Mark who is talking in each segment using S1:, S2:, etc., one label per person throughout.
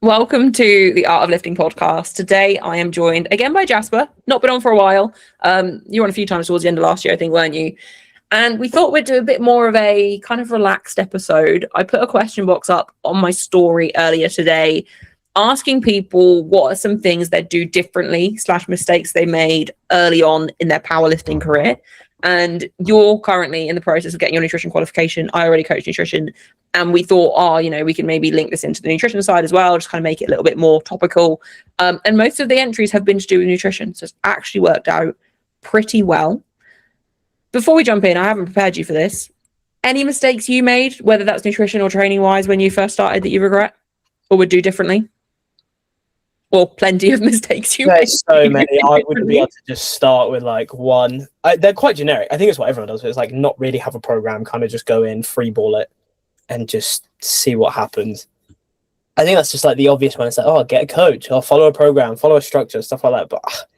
S1: Welcome to the Art of Lifting podcast. Today I am joined again by Jasper. Not been on for a while. You were on a few times towards the end of last year, I think, weren't you? And we thought we'd do a bit more of a kind of relaxed episode. I put a question box up on my story earlier today, asking people what are some things they do differently / mistakes they made early on in their powerlifting career. And you're currently in the process of getting your nutrition qualification. I already coach nutrition. And we thought, we can maybe link this into the nutrition side as well, just kind of make it a little bit more topical. And most of the entries have been to do with nutrition. So it's actually worked out pretty well. Before we jump in, I haven't prepared you for this. Any mistakes you made, whether that's nutrition or training wise, when you first started that you regret or would do differently? Or plenty of mistakes you made?
S2: There's so many. I wouldn't be able to just start with like one. They're quite generic. I think it's what everyone does. It's like not really have a program, kind of just go in, free ball it, and just see what happens. I think that's just like the obvious one. It's like, get a coach or follow a program, follow a structure, stuff like that. But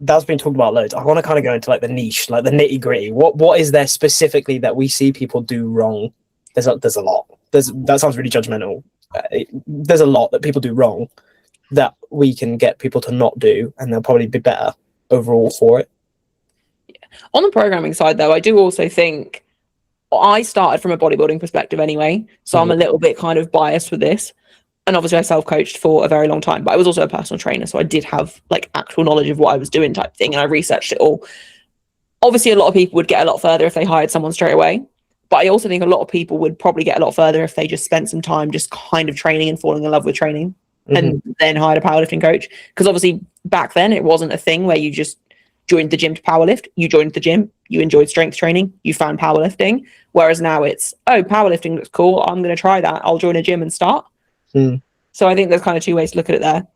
S2: that's been talked about loads. I want to kind of go into like the niche, like the nitty gritty. What is there specifically that we see people do wrong? There's a lot. That sounds really judgmental. There's a lot that people do wrong that we can get people to not do, and they'll probably be better overall for it.
S1: Yeah. On the programming side, though, I do also think I started from a bodybuilding perspective anyway, so I'm a little bit kind of biased with this. And obviously I self-coached for a very long time, but I was also a personal trainer, so I did have like actual knowledge of what I was doing type thing, and I researched it all. Obviously, a lot of people would get a lot further if they hired someone straight away, but I also think a lot of people would probably get a lot further if they just spent some time just kind of training and falling in love with training, and then hired a powerlifting coach. Because obviously back then it wasn't a thing where you just joined the gym to powerlift. You joined the gym, you enjoyed strength training, you found powerlifting. Whereas now it's, powerlifting looks cool, I'm going to try that, I'll join a gym and start. So I think there's kind of two ways to look at it there.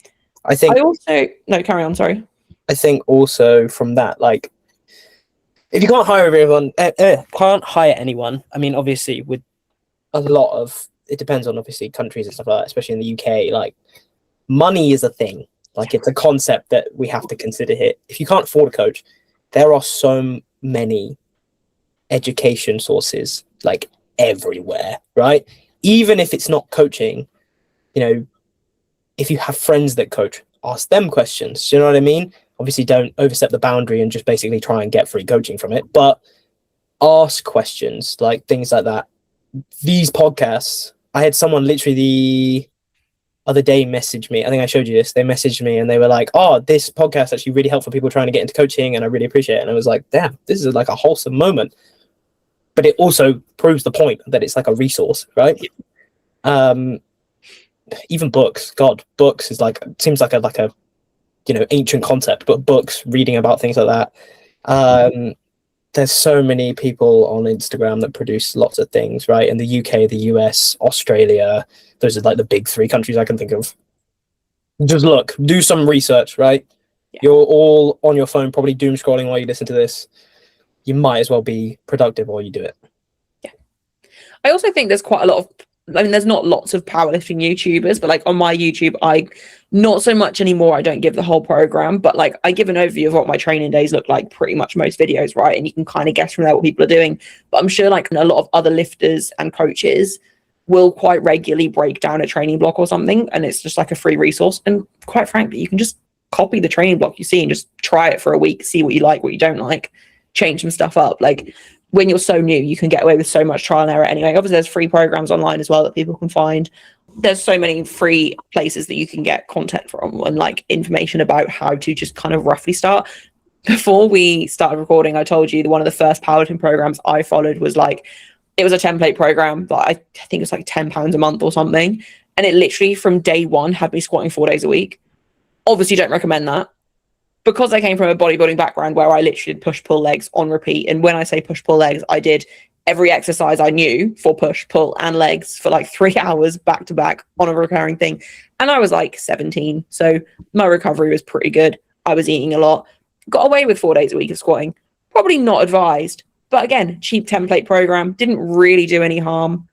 S1: Carry on, sorry.
S2: I think also from that, like, if you can't hire everyone, can't hire anyone. I mean, obviously with a lot of, it depends on obviously countries and stuff like that, especially in the UK, like money is a thing. Like it's a concept that we have to consider here. If you can't afford a coach, there are so many education sources like everywhere, right? Even if it's not coaching, if you have friends that coach, ask them questions. Do you know what I mean? Obviously don't overstep the boundary and just basically try and get free coaching from it, but ask questions, like things like that. These podcasts, I had someone literally the other day message me. I think I showed you this. They messaged me and they were like, this podcast is actually really helpful for people trying to get into coaching, and I really appreciate it. And I was like, damn, this is like a wholesome moment. But it also proves the point that it's like a resource, right? Even books. God, books is like, seems like a ancient concept, but books, reading about things like that. There's so many people on Instagram that produce lots of things, right? In the UK, the US, Australia, those are like the big three countries I can think of. Just look, do some research, right? Yeah. You're all on your phone, probably doom scrolling while you listen to this. You might as well be productive while you do it.
S1: Yeah. I also think there's quite a lot of, there's not lots of powerlifting YouTubers, but like on my YouTube, not so much anymore. I don't give the whole program, but like I give an overview of what my training days look like pretty much most videos, right? And you can kind of guess from there what people are doing. But I'm sure like a lot of other lifters and coaches will quite regularly break down a training block or something, and it's just like a free resource. And quite frankly, you can just copy the training block you see and just try it for a week, see what you like, what you don't like, change some stuff up. Like when you're so new, you can get away with so much trial and error anyway. Obviously there's free programs online as well that people can find. There's so many free places that you can get content from and like information about how to just kind of roughly start. Before we started recording, I told you that one of the first powerlifting programs I followed was like, it was a template program that I think it's like £10 a month or something. And it literally from day one had me squatting 4 days a week. Obviously don't recommend that, because I came from a bodybuilding background where I literally did push pull legs on repeat. And when I say push pull legs, I did every exercise I knew for push, pull, and legs for like 3 hours back to back on a recurring thing. And I was like 17. So my recovery was pretty good. I was eating a lot. Got away with 4 days a week of squatting. Probably not advised. But again, cheap template program. Didn't really do any harm.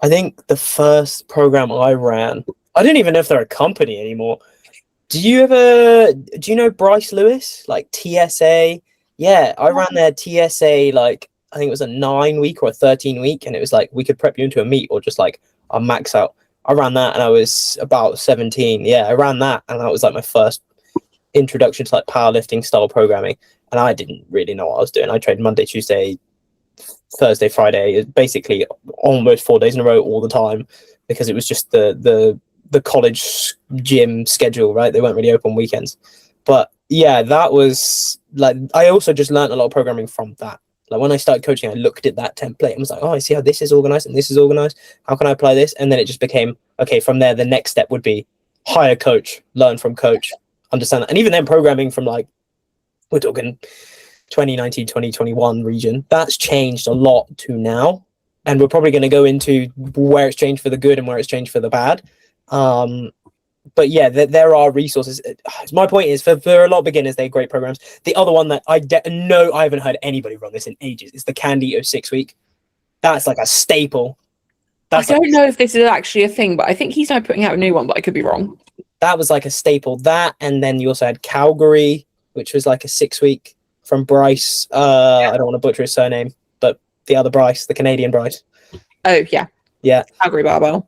S2: I think the first program I ran, I don't even know if they're a company anymore. Do you know Bryce Lewis? Like TSA? Yeah, I ran their TSA, like, I think it was a 9-week or a 13-week, and it was like, we could prep you into a meet or just like a max out. I ran that and I was about 17. Yeah, I ran that and that was like my first introduction to like powerlifting style programming. And I didn't really know what I was doing. I trained Monday, Tuesday, Thursday, Friday, basically almost 4 days in a row all the time, because it was just the college gym schedule, right? They weren't really open weekends. But yeah, that was like, I also just learned a lot of programming from that. Like when I started coaching, I looked at that template and was like, oh, I see how this is organized and this is organized. How can I apply this? And then it just became, okay, from there, the next step would be hire coach, learn from coach, understand that. And even then programming from like, we're talking 2019, 2021 region, that's changed a lot to now. And we're probably going to go into where it's changed for the good and where it's changed for the bad. But yeah, there are resources. My point is, for a lot of beginners, they're great programs. The other one that I haven't heard anybody run this in ages is the Candy 06 week. That's like a staple.
S1: I don't know if this is actually a thing, but I think he's now putting out a new one, but I could be wrong.
S2: That was like a staple. That, and then you also had Calgary, which was like a 6 week from Bryce. I don't want to butcher his surname, but the other Bryce, the Canadian Bryce.
S1: Oh, yeah.
S2: Yeah.
S1: Calgary Barbell.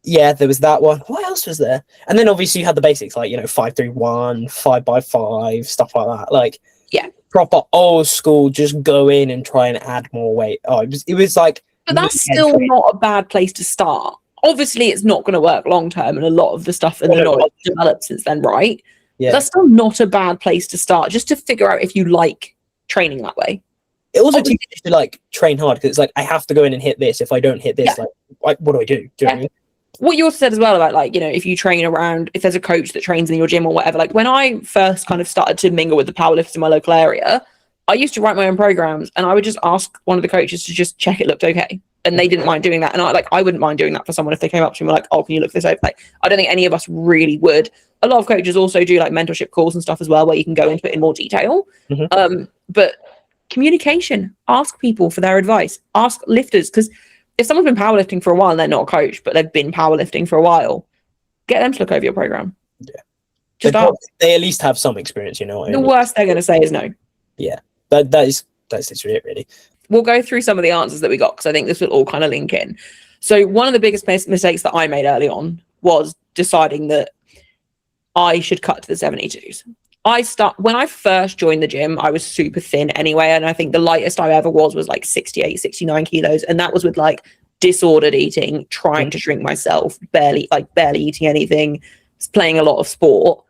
S2: Yeah, there was that one. What else was there? And then obviously you had the basics, like, 5-3-1, 5x5, stuff like that. Like,
S1: yeah,
S2: proper old school, just go in and try and add more weight. Oh, it was like...
S1: But that's still not a bad place to start. Obviously, it's not going to work long term, and a lot of the stuff and the knowledge developed since then, right? Yeah. But that's still not a bad place to start, just to figure out if you like training that way.
S2: It also teaches you to, like, train hard, because it's like, I have to go in and hit this. If I don't hit this, like, what do I do? Do you know what I mean?
S1: What you also said as well about, like, if you train around, if there's a coach that trains in your gym or whatever, like when I first kind of started to mingle with the powerlifters in my local area, I used to write my own programs and I would just ask one of the coaches to just check it looked okay. And they didn't mind doing that. And I wouldn't mind doing that for someone if they came up to me and were like, oh, can you look this over? Like, I don't think any of us really would. A lot of coaches also do like mentorship calls and stuff as well, where you can go into it in more detail. Mm-hmm. But communication, ask people for their advice, ask lifters, because if someone's been powerlifting for a while and they're not a coach, but they've been powerlifting for a while, get them to look over your program. Yeah. Just
S2: they at least have some experience, The
S1: worst they're going to say is no.
S2: Yeah. That's it, really.
S1: We'll go through some of the answers that we got, because I think this will all kind of link in. So one of the biggest mistakes that I made early on was deciding that I should cut to the 72s. When I first joined the gym, I was super thin anyway. And I think the lightest I ever was like 68, 69 kilos. And that was with like disordered eating, trying to shrink myself, barely eating anything, playing a lot of sport.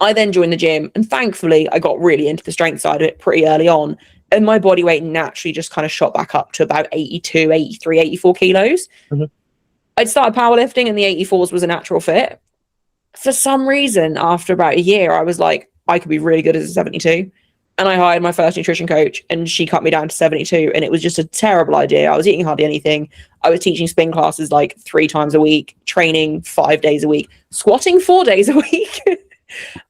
S1: I then joined the gym and thankfully I got really into the strength side of it pretty early on. And my body weight naturally just kind of shot back up to about 82, 83, 84 kilos. Mm-hmm. I'd started powerlifting and the 84s was a natural fit. For some reason, after about a year, I was like, I could be really good as a 72. And I hired my first nutrition coach and she cut me down to 72. And it was just a terrible idea. I was eating hardly anything. I was teaching spin classes like 3 times a week, training 5 days a week, squatting 4 days a week.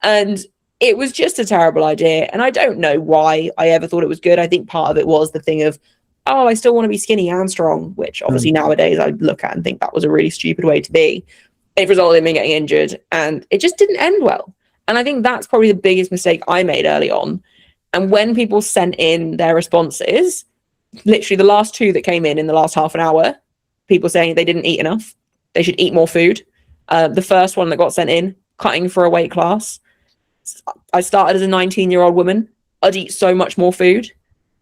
S1: And it was just a terrible idea. And I don't know why I ever thought it was good. I think part of it was the thing of, oh, I still want to be skinny and strong, which obviously nowadays I look at and think that was a really stupid way to be. It resulted in me getting injured and it just didn't end well. And I think that's probably the biggest mistake I made early on. And when people sent in their responses, literally the last 2 that came in the last half an hour, people saying they didn't eat enough, they should eat more food. The first one that got sent in, cutting for a weight class. I started as a 19-year-old woman. I'd eat so much more food.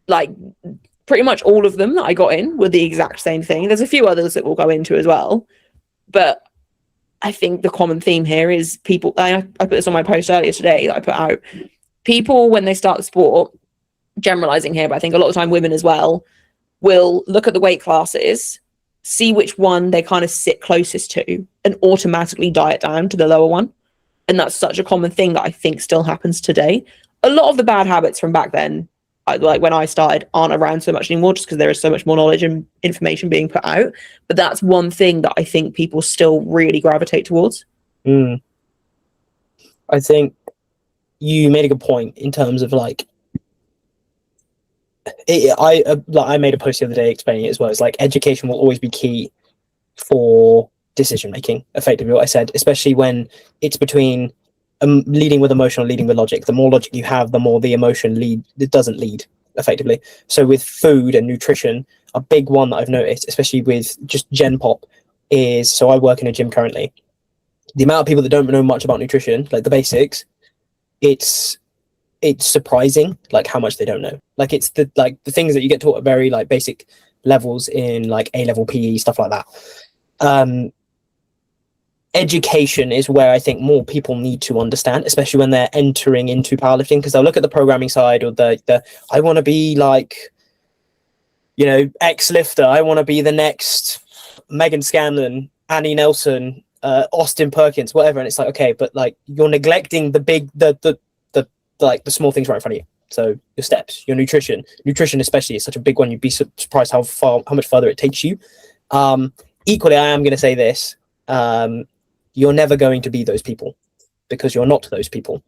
S1: Like pretty much all of them that I got in were the exact same thing. There's a few others that we'll go into as well. But I think the common theme here is people, I put this on my post earlier today that I put out, people when they start the sport, generalizing here, but I think a lot of the time women as well, will look at the weight classes, see which one they kind of sit closest to and automatically diet down to the lower one. And that's such a common thing that I think still happens today. A lot of the bad habits from back then, like when I started, aren't around so much anymore just because there is so much more knowledge and information being put out. But that's one thing that I think people still really gravitate towards.
S2: I think you made a good point in terms of like, I made a post the other day explaining it as well. It's like education will always be key for decision making, effectively what I said, especially when it's between leading with emotion or leading with logic. The more logic you have, the more the emotion doesn't lead effectively. So with food and nutrition, a big one that I've noticed, especially with just Gen Pop, is, so I work in a gym currently. The amount of people that don't know much about nutrition, like the basics, it's surprising, like how much they don't know. Like it's the things that you get taught at very like basic levels in like A-level PE, stuff like that. Education is where I think more people need to understand, especially when they're entering into powerlifting, because they'll look at the programming side, or the I want to be like, you know, X lifter. I want to be the next Megan Scanlon, Annie Nelson, Austin Perkins, whatever. And it's like, okay, but like you're neglecting the like the small things right in front of you. So your steps, your nutrition especially is such a big one. You'd be surprised how much further it takes you. Equally, I am going to say this. You're never going to be those people, because you're not those people.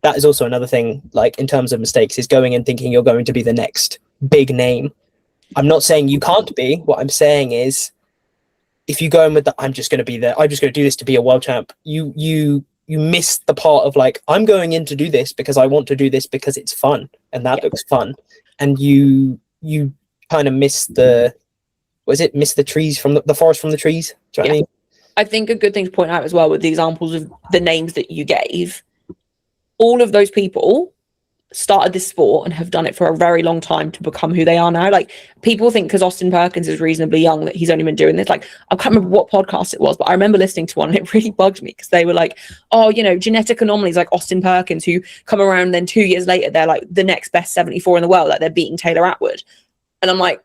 S2: That is also another thing, like in terms of mistakes, is going and thinking you're going to be the next big name. I'm not saying you can't be. What I'm saying is, if you go in with the, I'm just going to be there, I'm just going to do this to be a world champ, you miss the part of like, I'm going in to do this because I want to do this because it's fun and that looks fun. And you kind of miss the, miss the trees from the forest from the trees. Do you know what I mean?
S1: I think a good thing to point out as well with the examples of the names that you gave, all of those people started this sport and have done it for a very long time to become who they are now. Like, people think because Austin Perkins is reasonably young that he's only been doing this. Like, I can't remember what podcast it was, but I remember listening to one and it really bugged me because they were like, oh, you know, genetic anomalies like Austin Perkins, who come around and then 2 years later they're like the next best 74 in the world, like they're beating Taylor Atwood. And I'm like,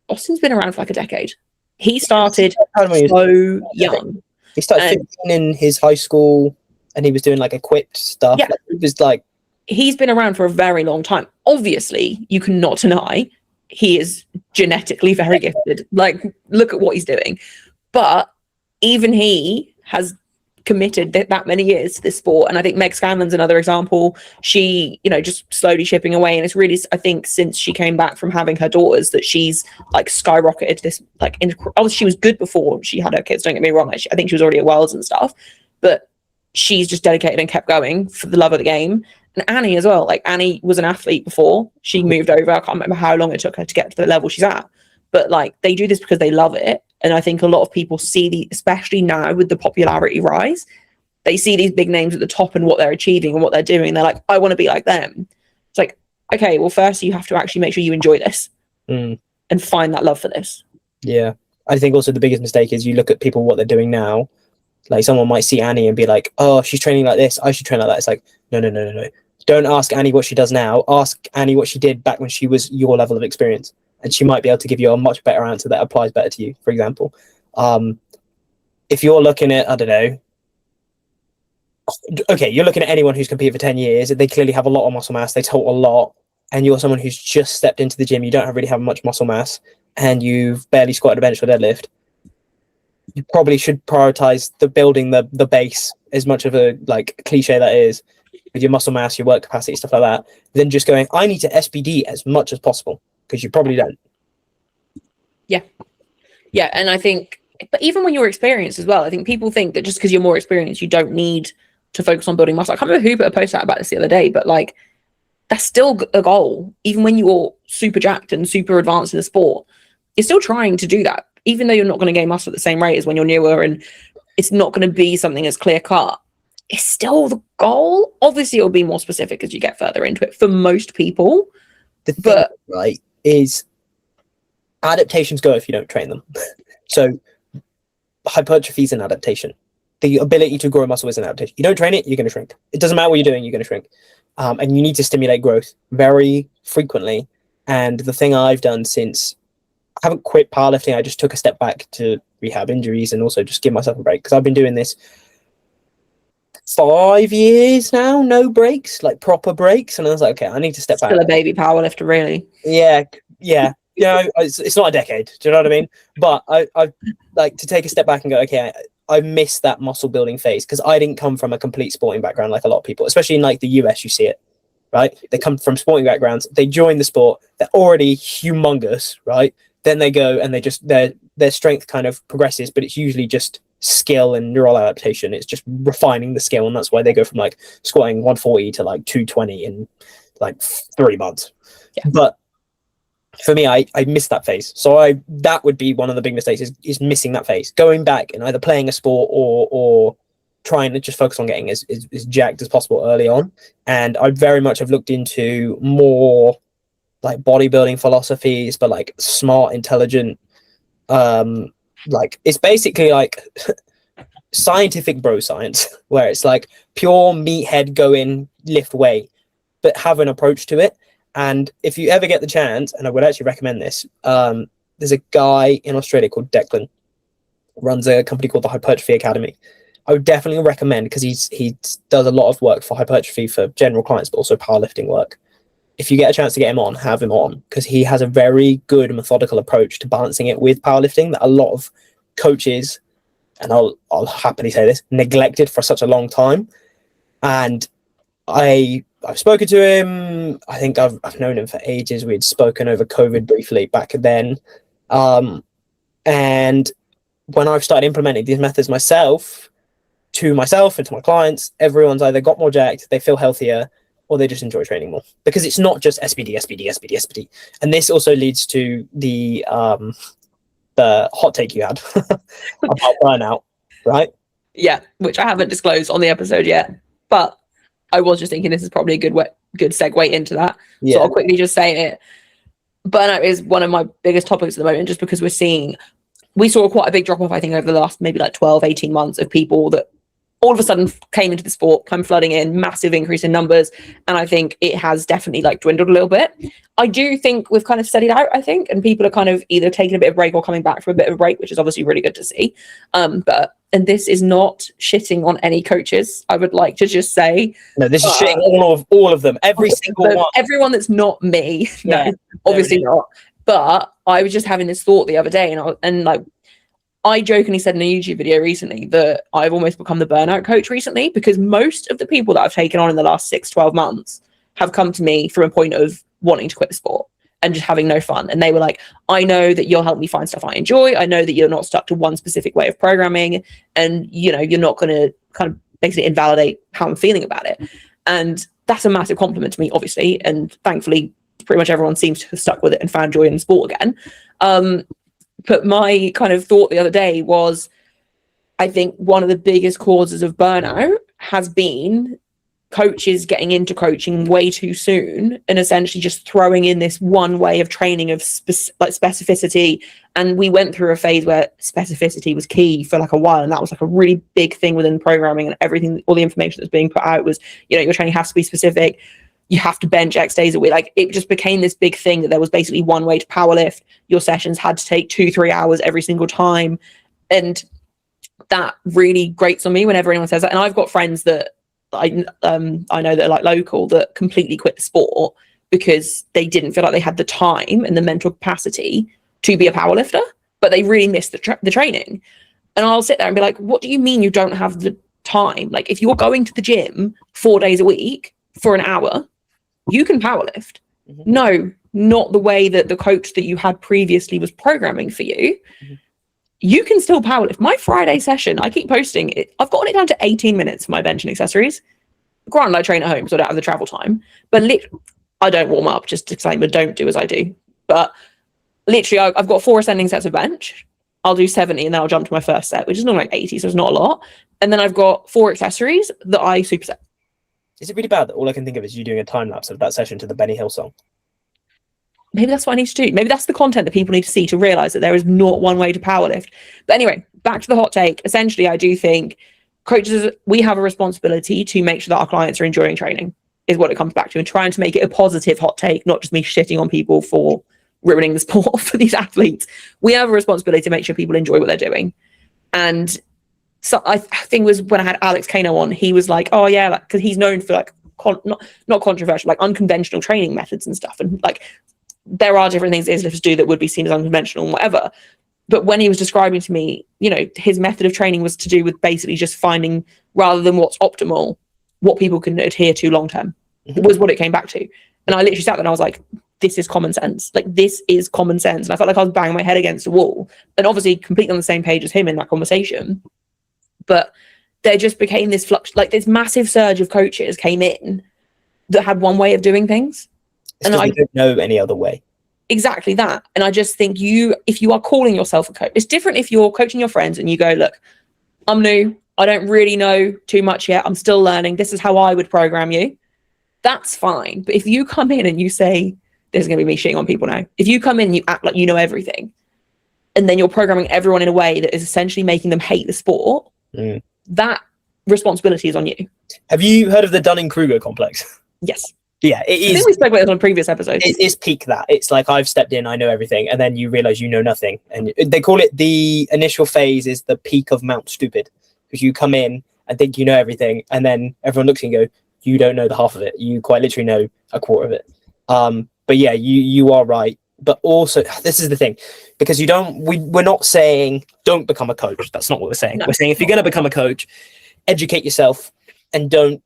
S1: Austin's been around for like a decade. He started so young.
S2: He started 15 in his high school and he was doing like equipped stuff.
S1: Yeah.
S2: Like, it was like,
S1: he's been around for a very long time. Obviously, you cannot deny he is genetically very gifted. Like, look at what he's doing. But even he has committed that many years to this sport. And I think Meg Scanlon's another example. She, you know, just slowly chipping away. And it's really, I think, since she came back from having her daughters that she's like skyrocketed this, like, obviously she was good before she had her kids, don't get me wrong. I think she was already at Worlds and stuff. But she's just dedicated and kept going for the love of the game. And Annie as well. Like, Annie was an athlete before she moved over. I can't remember how long it took her to get to the level she's at. But like, they do this because they love it. And I think a lot of people see especially now with the popularity rise, they see these big names at the top and what they're achieving and what they're doing. They're like, I want to be like them. It's like, okay, well, first you have to actually make sure you enjoy this and find that love for this. Yeah.
S2: I think also the biggest mistake is you look at people, what they're doing now. Like, someone might see Annie and be like, oh, she's training like this, I should train like that. It's like, no. Don't ask Annie what she does now. Ask Annie what she did back when she was your level of experience. And she might be able to give you a much better answer that applies better to you, for example. If you're looking at, I don't know, okay, you're looking at anyone who's competed for 10 years, they clearly have a lot of muscle mass, they total a lot, and you're someone who's just stepped into the gym, you don't really have much muscle mass, and you've barely squatted a bench or deadlift, you probably should prioritize the building the base, as much of a like cliche that is, with your muscle mass, your work capacity, stuff like that, than just going, I need to SBD as much as possible, because you probably don't.
S1: Yeah, and I think, but even when you're experienced as well, I think people think that just because you're more experienced, you don't need to focus on building muscle. I can't remember who put a post out about this the other day, but like, that's still a goal. Even when you're super jacked and super advanced in the sport, you're still trying to do that, even though you're not going to gain muscle at the same rate as when you're newer, and it's not going to be something as clear cut. It's still the goal. Obviously, it'll be more specific as you get further into it for most people.
S2: The thing, right, is adaptations go if you don't train them. So hypertrophy is an adaptation. The ability to grow muscle is an adaptation. You don't train it, you're going to shrink. It doesn't matter what you're doing, you're going to shrink. And you need to stimulate growth very frequently. And the thing I've done since, I haven't quit powerlifting, I just took a step back to rehab injuries and also just give myself a break, because I've been doing this 5 years now, no breaks, like proper breaks. And I was like, okay, I need to step back.
S1: Still a baby powerlifter, really.
S2: Yeah. You know, it's not a decade. Do you know what I mean? But I like to take a step back and go, okay, I missed that muscle building phase, because I didn't come from a complete sporting background like a lot of people, especially in like the US. You see it, right? They come from sporting backgrounds. They join the sport. They're already humongous, right? Then they go and they just their strength kind of progresses, but it's usually just skill and neural adaptation. It's just refining the skill, and that's why they go from like squatting 140 to like 220 in like 3 months.
S1: Yeah.
S2: But for me, I missed that phase. So that would be one of the big mistakes is missing that phase, going back and either playing a sport or trying to just focus on getting as jacked as possible early on. And I very much have looked into more like bodybuilding philosophies, but like smart, intelligent, like it's basically like scientific bro science, where it's like pure meathead, go in, lift weight, but have an approach to it. And if you ever get the chance, and I would actually recommend this, there's a guy in Australia called Declan, runs a company called the Hypertrophy Academy. I would definitely recommend, because he does a lot of work for hypertrophy for general clients, but also powerlifting work. If you get a chance to get him on, have him on, because he has a very good methodical approach to balancing it with powerlifting that a lot of coaches, and I'll happily say this, neglected for such a long time. And I've spoken to him. I think I've known him for ages. We'd spoken over COVID briefly back then. And when I've started implementing these methods myself and to my clients, everyone's either got more jacked, they feel healthier, or they just enjoy training more. Because it's not just SPD. And this also leads to the hot take you had about burnout, right?
S1: Yeah, which I haven't disclosed on the episode yet, but I was just thinking this is probably a good segue into that. Yeah. So I'll quickly just say it. Burnout is one of my biggest topics at the moment, just because we saw quite a big drop off, I think, over the last maybe like 12, 18 months of people that all of a sudden came into the sport, come flooding in, massive increase in numbers. And I think it has definitely like dwindled a little bit. I do think we've kind of steadied out, I think, and people are kind of either taking a bit of a break or coming back from a bit of a break, which is obviously really good to see. And this is not shitting on any coaches. I would like to just say,
S2: no, this is shitting all of them, every single one.
S1: Everyone that's not me, no, obviously not. But I was just having this thought the other day, and I jokingly said in a YouTube video recently that I've almost become the burnout coach recently, because most of the people that I've taken on in the last 6-12 months have come to me from a point of wanting to quit the sport and just having no fun. And they were like, I know that you'll help me find stuff I enjoy. I know that you're not stuck to one specific way of programming, and you're not going to kind of basically invalidate how I'm feeling about it. And that's a massive compliment to me, obviously. And thankfully, pretty much everyone seems to have stuck with it and found joy in the sport again. But my kind of thought the other day was, I think one of the biggest causes of burnout has been coaches getting into coaching way too soon and essentially just throwing in this one way of training of specificity. And we went through a phase where specificity was key for like a while, and that was like a really big thing within programming, and everything, all the information that's being put out was, your training has to be specific. You have to bench X days a week. Like, it just became this big thing that there was basically one way to powerlift. Your sessions had to take 2-3 hours every single time. And that really grates on me whenever anyone says that. And I've got friends that I know that are like local that completely quit the sport because they didn't feel like they had the time and the mental capacity to be a powerlifter, but they really missed the training. And I'll sit there and be like, what do you mean you don't have the time? Like, if you're going to the gym 4 days a week for an hour, you can powerlift. Mm-hmm. No, not the way that the coach that you had previously was programming for you. Mm-hmm. You can still powerlift. My Friday session, I keep posting it. I've gotten it down to 18 minutes for my bench and accessories. Granted, I train at home, so I don't have the travel time. But I don't warm up, just disclaimer, don't do as I do. But literally, I've got 4 ascending sets of bench. I'll do 70, and then I'll jump to my first set, which is normally like 80, so it's not a lot. And then I've got 4 accessories that I superset.
S2: Is it really bad that all I can think of is you doing a time lapse of that session to the Benny Hill song?
S1: Maybe that's what I need to do. Maybe that's the content that people need to see to realize that there is not one way to powerlift. But anyway, back to the hot take. Essentially, I do think coaches, we have a responsibility to make sure that our clients are enjoying training, is what it comes back to, and trying to make it a positive hot take, not just me shitting on people for ruining the sport for these athletes. We have a responsibility to make sure people enjoy what they're doing. And so I think it was when I had Alex Kano on, he was like, oh yeah, like, because he's known for like not controversial, like unconventional training methods and stuff, and like there are different things that lifters do that would be seen as unconventional and whatever. But when he was describing to me, his method of training was to do with basically just finding, rather than what's optimal, what people can adhere to long term. Mm-hmm. Was what it came back to. And I literally sat there and I was like, this is common sense. Like, this is common sense. And I felt like I was banging my head against the wall, and obviously completely on the same page as him in that conversation. But there just became this this massive surge of coaches came in that had one way of doing things.
S2: And I don't know any other way.
S1: exactly that. And I just think if you are calling yourself a coach, it's different if you're coaching your friends and you go, look, I'm new, I don't really know too much yet, I'm still learning, this is how I would program you. That's fine. But if you come in and you say, this is going to be me shitting on people now, if you come in and you act like you know everything, and then you're programming everyone in a way that is essentially making them hate the sport, that responsibility is on you.
S2: Have you heard of the Dunning-Kruger complex?
S1: Yes.
S2: Yeah, it is.
S1: I think we spoke about this on previous episodes.
S2: It's peak that. It's like, I've stepped in, I know everything, and then you realize you know nothing. And they call it, the initial phase is the peak of Mount Stupid, because you come in and think you know everything, and then everyone looks at you and go, you don't know the half of it. You quite literally know a quarter of it. But yeah, you are right. But also, this is the thing, because we're not saying don't become a coach. That's not what we're saying.
S1: No.
S2: We're saying if you're going to become a coach, educate yourself and don't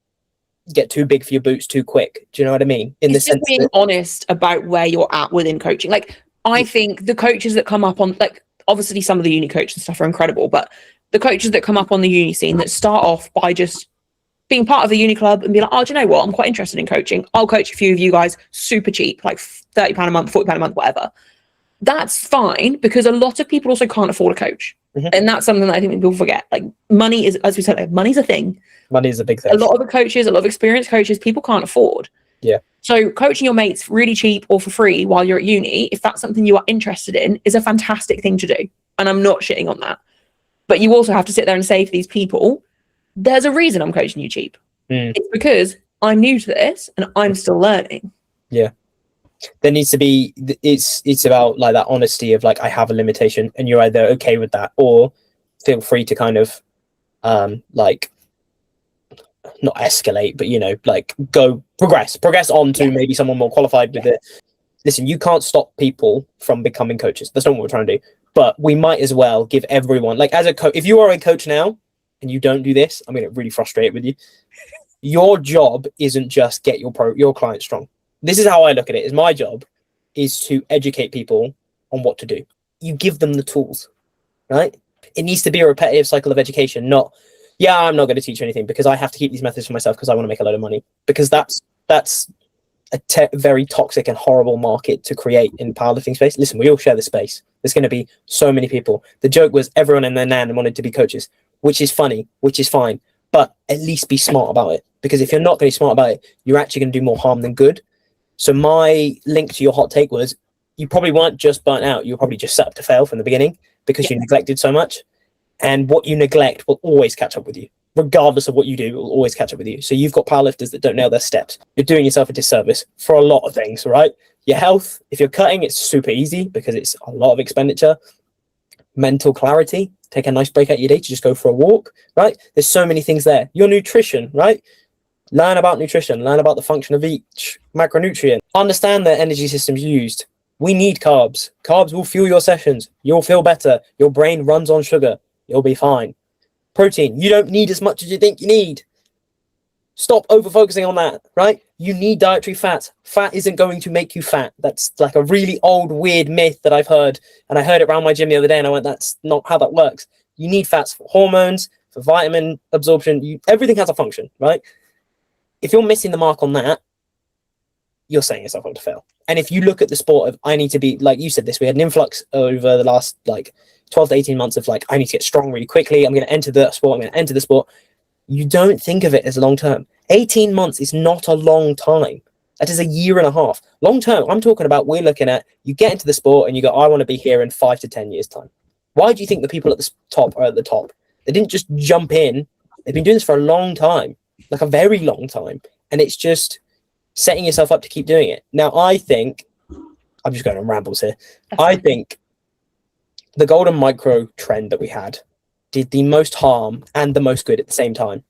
S2: get too big for your boots too quick. Do you know what I mean? In
S1: It's
S2: the sense
S1: just being honest about where you're at within coaching. Like, I think the coaches that come up on, like, obviously some of the uni coaches and stuff are incredible, but the coaches that come up on the uni scene that start off by just being part of the uni club and be like, oh, do you know what? I'm quite interested in coaching. I'll coach a few of you guys super cheap, like £30 a month, £40 a month, whatever. That's fine, because a lot of people also can't afford a coach. And that's something that I think people forget. Like, money is, as we said, like, money's a thing.
S2: Money is a big thing.
S1: A lot of the coaches, a lot of experienced coaches, people can't afford.
S2: Yeah.
S1: So coaching your mates really cheap or for free while you're at uni, if that's something you are interested in, is a fantastic thing to do. And I'm not shitting on that. But you also have to sit there and say to these people, there's a reason I'm coaching you cheap. It's because I'm new to this and I'm still learning. Yeah.
S2: There needs to be, it's about like that honesty of like, I have a limitation, and you're either okay with that or feel free to kind of like not escalate, but like progress on to maybe someone more qualified with it. Listen, you can't stop people from becoming coaches. That's not what we're trying to do. But we might as well give everyone, like, as a coach, if you are a coach now and you don't do this, I'm going to get really frustrated with you. Your job isn't just get your client strong. This is how I look at it. Is my job is to educate people on what to do. You give them the tools, right? It needs to be a repetitive cycle of education, not, yeah, I'm not going to teach you anything because I have to keep these methods for myself because I want to make a load of money. Because that's a very toxic and horrible market to create in powerlifting space. Listen, we all share the space. There's going to be so many people. The joke was everyone and their nan wanted to be coaches, which is funny, which is fine. But at least be smart about it. Because if you're not going to be smart about it, you're actually going to do more harm than good. So my link to your hot take was, you probably weren't just burnt out. You were probably just set up to fail from the beginning because you neglected so much. And what you neglect will always catch up with you. Regardless of what you do, it will always catch up with you. So you've got powerlifters that don't nail their steps. You're doing yourself a disservice for a lot of things, right? Your health, if you're cutting, it's super easy because it's a lot of expenditure. Mental clarity, take a nice break out your day to just go for a walk, right? There's so many things there. Your nutrition, right? Learn about nutrition, learn about the function of each macronutrient. Understand the energy systems used. We need carbs. Carbs will fuel your sessions. You'll feel better. Your brain runs on sugar. You'll be fine. Protein, you don't need as much as you think you need. Stop over-focusing on that, right? You need dietary fat. Fat isn't going to make you fat. That's like a really old, weird myth that I've heard. And I heard it around my gym the other day and I went, that's not how that works. You need fats for hormones, for vitamin absorption. Everything has a function, right? If you're missing the mark on that, you're setting yourself up to fail. And if you look at the sport of, I need to be, like you said this, we had an influx over the last 12 to 18 months of I need to get strong really quickly. I'm going to enter the sport. You don't think of it as long term. 18 months is not a long time. That is a year and a half. Long term, I'm talking about, we're looking at, you get into the sport and you go, I want to be here in 5 to 10 years time. Why do you think the people at the top are at the top? They didn't just jump in. They've been doing this for a long time, like a very long time. And it's just setting yourself up to keep doing it. Now, I think, I'm just going on rambles here. I think the golden micro trend that we had did the most harm and the most good at the same time,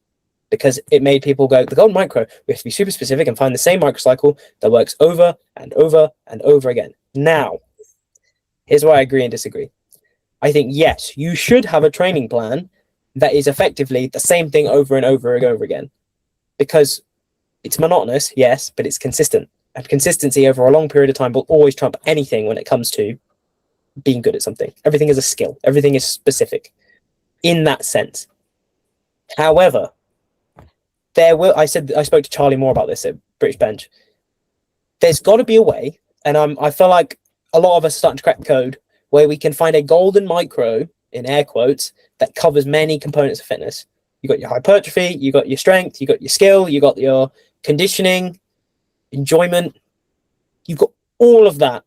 S2: because it made people go, the golden micro, we have to be super specific and find the same microcycle that works over and over and over again. Now, here's where I agree and disagree. I think, yes, you should have a training plan that is effectively the same thing over and over and over again, because it's monotonous, yes, but it's consistent. And consistency over a long period of time will always trump anything when it comes to being good at something. Everything is a skill. Everything is specific in that sense. However, I spoke to Charlie more about this at British Bench. There's got to be a way, and I feel like a lot of us are starting to crack the code where we can find a golden micro, in air quotes, that covers many components of fitness. You got your hypertrophy, you got your strength, you got your skill, you got your conditioning, enjoyment. You've got all of that,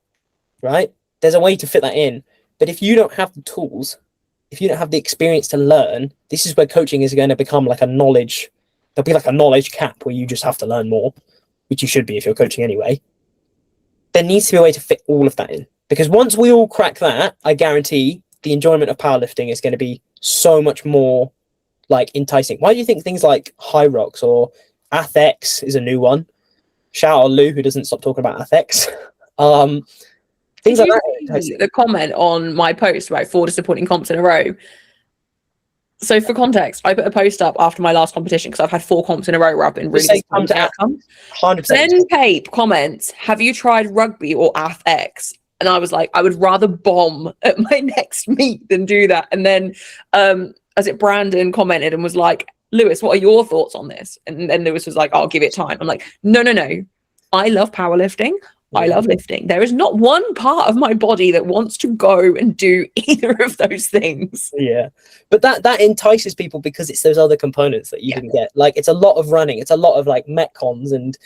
S2: right? There's a way to fit that in. But if you don't have the tools, if you don't have the experience to learn, this is where coaching is going to become like a knowledge. There'll be like a knowledge cap where you just have to learn more, which you should be if you're coaching anyway. There needs to be a way to fit all of that in. Because once we all crack that, I guarantee the enjoyment of powerlifting is going to be so much more like enticing. Why do you think things like High Rocks or Athex is a new one? Shout out Lou, who doesn't stop talking about Athex. Things like that.
S1: The comment on my post about 4 disappointing comps in a row. So for context, I put a post up after my last competition because I've had 4 comps in a row where I've been really disappointed outcomes.
S2: 100%.
S1: Then Pape comments, have you tried rugby or Athex? And I was like, I would rather bomb at my next meet than do that. And then Brandon commented and was like, Lewis, what are your thoughts on this? And then Lewis was like, I'll give it time. I'm like, no. I love powerlifting. I love lifting. There is not one part of my body that wants to go and do either of those things.
S2: Yeah. But that entices people because it's those other components that you can get. Like, it's a lot of running. It's a lot of like metcons and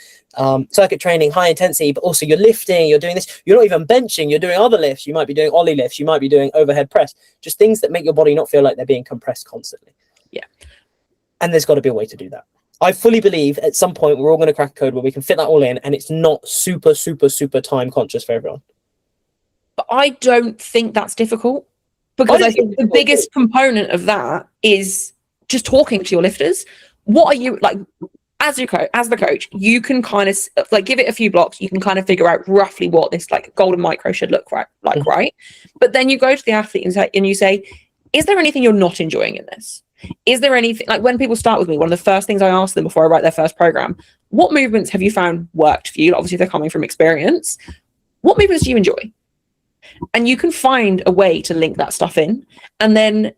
S2: circuit training, high intensity, but also you're lifting, you're doing this. You're not even benching. You're doing other lifts. You might be doing ollie lifts. You might be doing overhead press. Just things that make your body not feel like they're being compressed constantly.
S1: Yeah.
S2: And there's got to be a way to do that. I fully believe at some point we're all going to crack a code where we can fit that all in and it's not super, super, super time conscious for everyone.
S1: But I don't think that's difficult because I think the biggest component of that is just talking to your lifters. What are you like as the coach, you can kind of like give it a few blocks. You can kind of figure out roughly what this like golden micro should look right. But then you go to the athlete and you say, is there anything you're not enjoying in this? Is there anything, like when people start with me, one of the first things I ask them before I write their first program, what movements have you found worked for you? Obviously, they're coming from experience. What movements do you enjoy? And you can find a way to link that stuff in. And then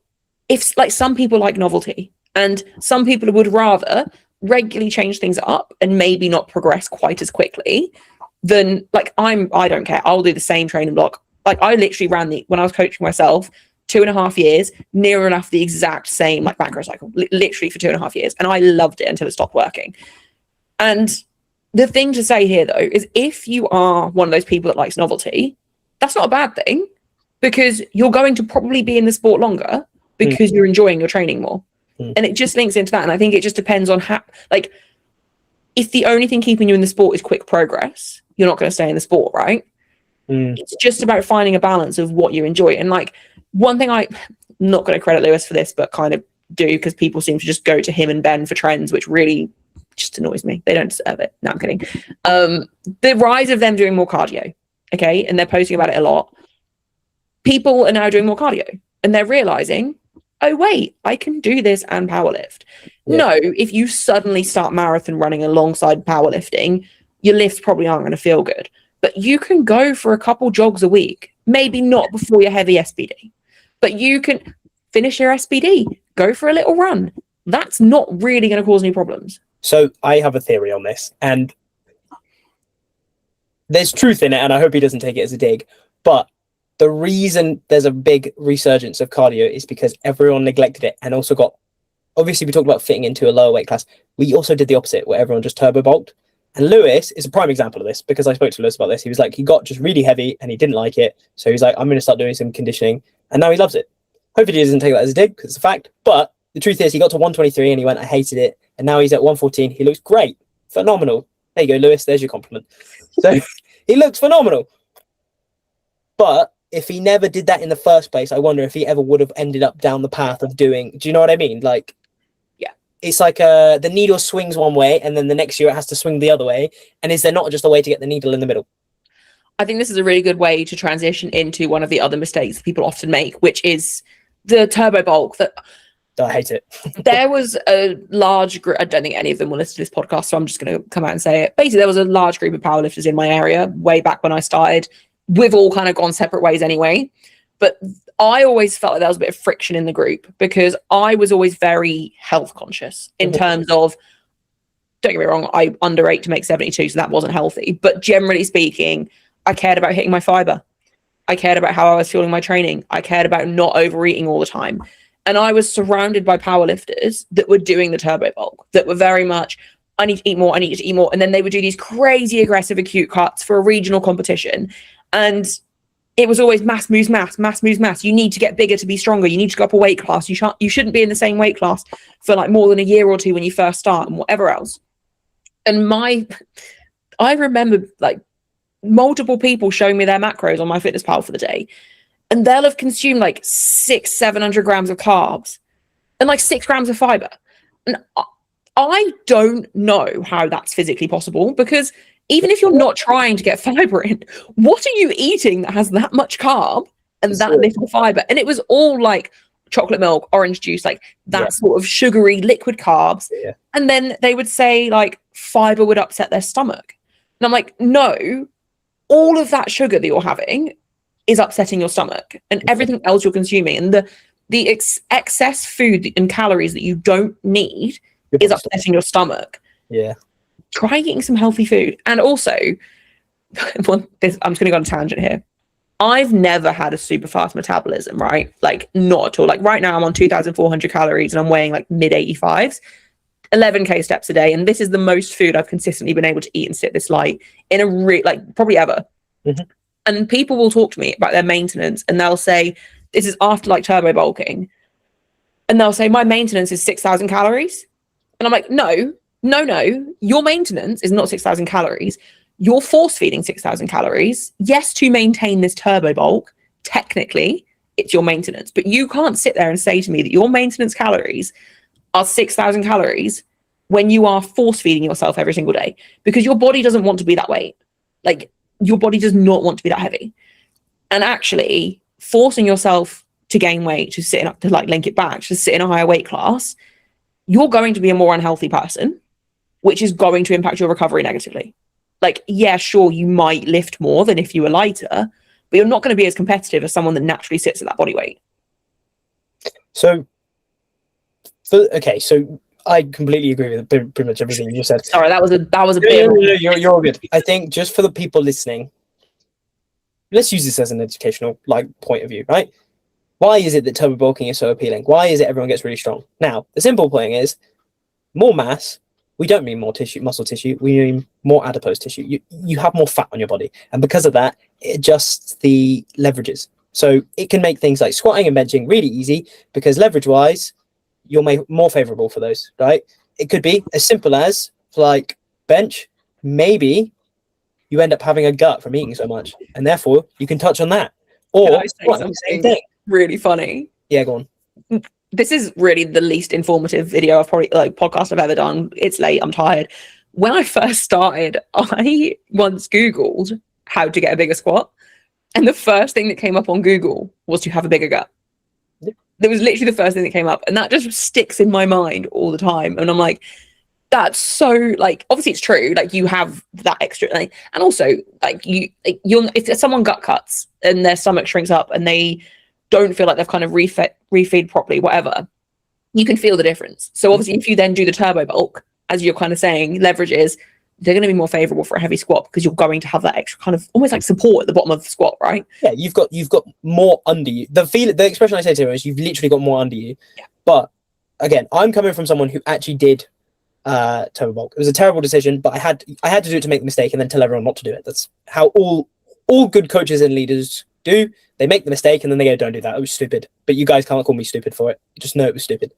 S1: if like some people like novelty and some people would rather regularly change things up and maybe not progress quite as quickly, then like I don't care. I'll do the same training block. Like I literally ran when I was coaching myself, 2.5 years, near enough the exact same like macro cycle, literally for 2.5 years. And I loved it until it stopped working. And the thing to say here though, is if you are one of those people that likes novelty, that's not a bad thing because you're going to probably be in the sport longer because you're enjoying your training more. And it just links into that. And I think it just depends on how, like, if the only thing keeping you in the sport is quick progress, you're not going to stay in the sport, right? It's just about finding a balance of what you enjoy. And like, one thing I'm not going to credit Lewis for this, but kind of do because people seem to just go to him and Ben for trends, which really just annoys me. They don't deserve it. No, I'm kidding. The rise of them doing more cardio, okay, and they're posting about it a lot. People are now doing more cardio and they're realizing, oh, wait, I can do this and powerlift. Yeah. No, if you suddenly start marathon running alongside powerlifting, your lifts probably aren't going to feel good. But you can go for a couple jogs a week, maybe not before your heavy SPD. But you can finish your SPD, go for a little run. That's not really going to cause any problems.
S2: So I have a theory on this, and there's truth in it, and I hope he doesn't take it as a dig. But the reason there's a big resurgence of cardio is because everyone neglected it and also got, obviously we talked about fitting into a lower weight class. We also did the opposite where everyone just turbo bulked. And Lewis is a prime example of this because I spoke to Lewis about this. He was like, he got just really heavy and he didn't like it. So he's like, I'm going to start doing some conditioning. And now he loves it. Hopefully he doesn't take that as a dig because it's a fact. But the truth is he got to 123 and he went, I hated it. And now he's at 114. He looks great. Phenomenal. There you go, Lewis. There's your compliment. So he looks phenomenal. But if he never did that in the first place, I wonder if he ever would have ended up down the path of doing, do you know what I mean? Like, it's like the needle swings one way and then the next year it has to swing the other way. And is there not just a way to get the needle in the middle?
S1: I think this is a really good way to transition into one of the other mistakes people often make, which is the turbo bulk. That
S2: I hate it.
S1: There was a large group, I don't think any of them will listen to this podcast, so I'm just going to come out and say it. Basically, there was a large group of powerlifters in my area way back when I started. We've all kind of gone separate ways anyway. But I always felt like there was a bit of friction in the group because I was always very health conscious in terms of, don't get me wrong, I underate to make 72, so that wasn't healthy. But generally speaking, I cared about hitting my fiber. I cared about how I was fueling my training. I cared about not overeating all the time. And I was surrounded by powerlifters that were doing the turbo bulk, that were very much, I need to eat more, I need to eat more. And then they would do these crazy aggressive acute cuts for a regional competition. And it was always mass moves mass, mass moves mass. You need to get bigger to be stronger. You need to go up a weight class. You shouldn't be in the same weight class for like more than a year or two when you first start and whatever else. And I remember like multiple people showing me their macros on MyFitnessPal for the day, and they'll have consumed like 700 grams of carbs and like 6 grams of fiber. And I don't know how that's physically possible, because even if you're not trying to get fiber in, what are you eating that has that much carb and that little fiber? And it was all like chocolate milk, orange juice, like that sort of sugary liquid carbs. Yeah. And then they would say like fiber would upset their stomach. And I'm like, no, all of that sugar that you're having is upsetting your stomach, and everything else you're consuming, and the excess food and calories that you don't need is upsetting your stomach. Yeah. Try eating some healthy food. And also, I'm just going to go on a tangent here. I've never had a super fast metabolism, right? Like not at all. Like right now I'm on 2,400 calories and I'm weighing like mid 85s, 11K steps a day. And this is the most food I've consistently been able to eat and sit this light in like probably ever. Mm-hmm. And people will talk to me about their maintenance, and they'll say, this is after like turbo bulking. And they'll say, my maintenance is 6,000 calories. And I'm like, no, your maintenance is not 6,000 calories. You're force feeding 6,000 calories. Yes, to maintain this turbo bulk, technically it's your maintenance, but you can't sit there and say to me that your maintenance calories are 6,000 calories when you are force feeding yourself every single day, because your body doesn't want to be that weight. Like your body does not want to be that heavy. And actually forcing yourself to gain weight, to sit in, to like link it back, to sit in a higher weight class, you're going to be a more unhealthy person, which is going to impact your recovery negatively. Like, yeah, sure, you might lift more than if you were lighter, but you're not going to be as competitive as someone that naturally sits at that body weight.
S2: So I completely agree with pretty much everything you said.
S1: Sorry, that was a bit.
S2: No, you're all good. I think just for the people listening, let's use this as an educational point of view, right? Why is it that turbo bulking is so appealing? Why is it everyone gets really strong? Now, the simple point is more mass. We don't mean more tissue, muscle tissue. We mean more adipose tissue. You have more fat on your body, and because of that, it adjusts the leverages. So it can make things like squatting and benching really easy, because leverage-wise, you're more favorable for those, right? It could be as simple as like bench. Maybe you end up having a gut from eating so much, and therefore you can touch on that. Or
S1: same thing. Really funny.
S2: Yeah, go on.
S1: This is really the least informative video I've probably podcast I've ever done. It's late, I'm tired. When I first started, I once Googled how to get a bigger squat, and the first thing that came up on Google was to have a bigger gut. Yeah. That was literally the first thing that came up, and that just sticks in my mind all the time. And I'm like, that's so obviously it's true. Like you have that extra, and also if someone gut cuts and their stomach shrinks up and they don't feel like they've kind of refeed properly, whatever, you can feel the difference. So obviously if you then do the turbo bulk, as you're kind of saying, leverages, they're going to be more favorable for a heavy squat, because you're going to have that extra kind of almost like support at the bottom of the squat, right?
S2: Yeah, you've got more under you. The expression I say to him is you've literally got more under you. Yeah. But again, I'm coming from someone who actually did turbo bulk. It was a terrible decision, but I had to do it to make the mistake and then tell everyone not to do it. That's how all good coaches and leaders do. They make the mistake and then they go, don't do that, it was stupid. But you guys can't call me stupid for it. Just know it was stupid.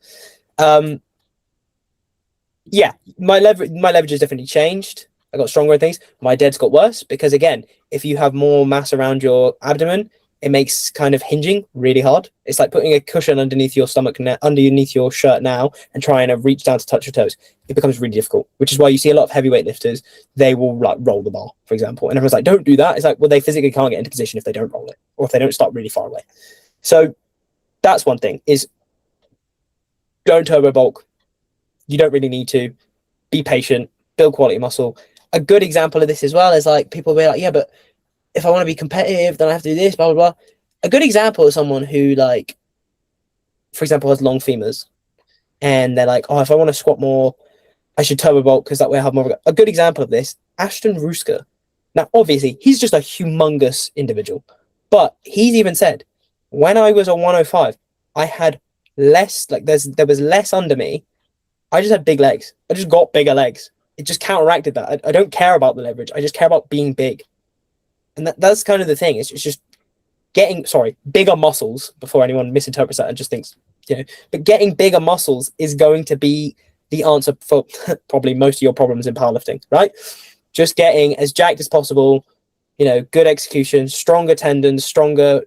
S2: Yeah, my leverage has definitely changed. I got stronger at things. My dead's got worse, because again, if you have more mass around your abdomen, it makes kind of hinging really hard. It's like putting a cushion underneath your stomach, underneath your shirt now, and trying to reach down to touch your toes. It becomes really difficult, which is why you see a lot of heavyweight lifters, they will roll the bar, for example. And everyone's like, don't do that. It's like, well, they physically can't get into position if they don't roll it, or if they don't start really far away. So that's one thing, is don't turbo bulk. You don't really need to. Be patient, build quality muscle. A good example of this as well is people will be like, yeah, but if I want to be competitive, then I have to do this, blah, blah, blah. A good example is someone who, for example, has long femurs, and they're like, oh, if I want to squat more, I should turbo bulk, because that way I have more. A good example of this, Ashton Ruska. Now, obviously, he's just a humongous individual, But he's even said, when I was on 105, I had less, like there was less under me. I just had big legs. I just got bigger legs. It just counteracted that. I don't care about the leverage. I just care about being big. And that's kind of the thing. It's just getting, bigger muscles, before anyone misinterprets that and just thinks, but getting bigger muscles is going to be the answer for probably most of your problems in powerlifting, right? Just getting as jacked as possible, good execution, stronger tendons, stronger,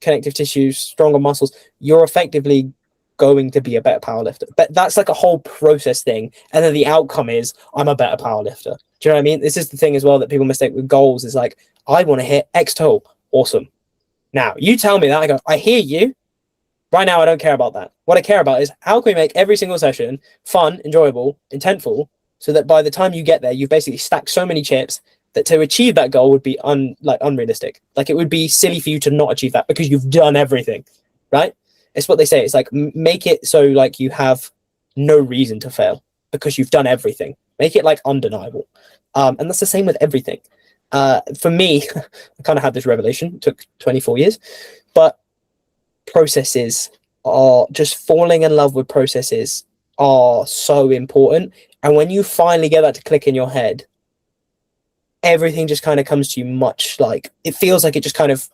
S2: connective tissues, stronger muscles. You're effectively going to be a better powerlifter. But that's like a whole process thing. And then the outcome is, I'm a better powerlifter. Do you know what I mean? This is the thing as well that people mistake with goals, is like, I want to hit X toe. Awesome. Now, you tell me that, I go, I hear you. Right now, I don't care about that. What I care about is, how can we make every single session fun, enjoyable, intentful, so that by the time you get there, you've basically stacked so many chips that to achieve that goal would be unrealistic. Like, it would be silly for you to not achieve that because you've done everything, right? It's what they say. It's like, make it so like you have no reason to fail because you've done everything. Make it like undeniable. And that's the same with everything. For me, I kind of had this revelation. It took 24 years, but processes are just falling in love with processes are so important. And when you finally get that to click in your head, everything just kind of comes to you much like, it feels like it just kind of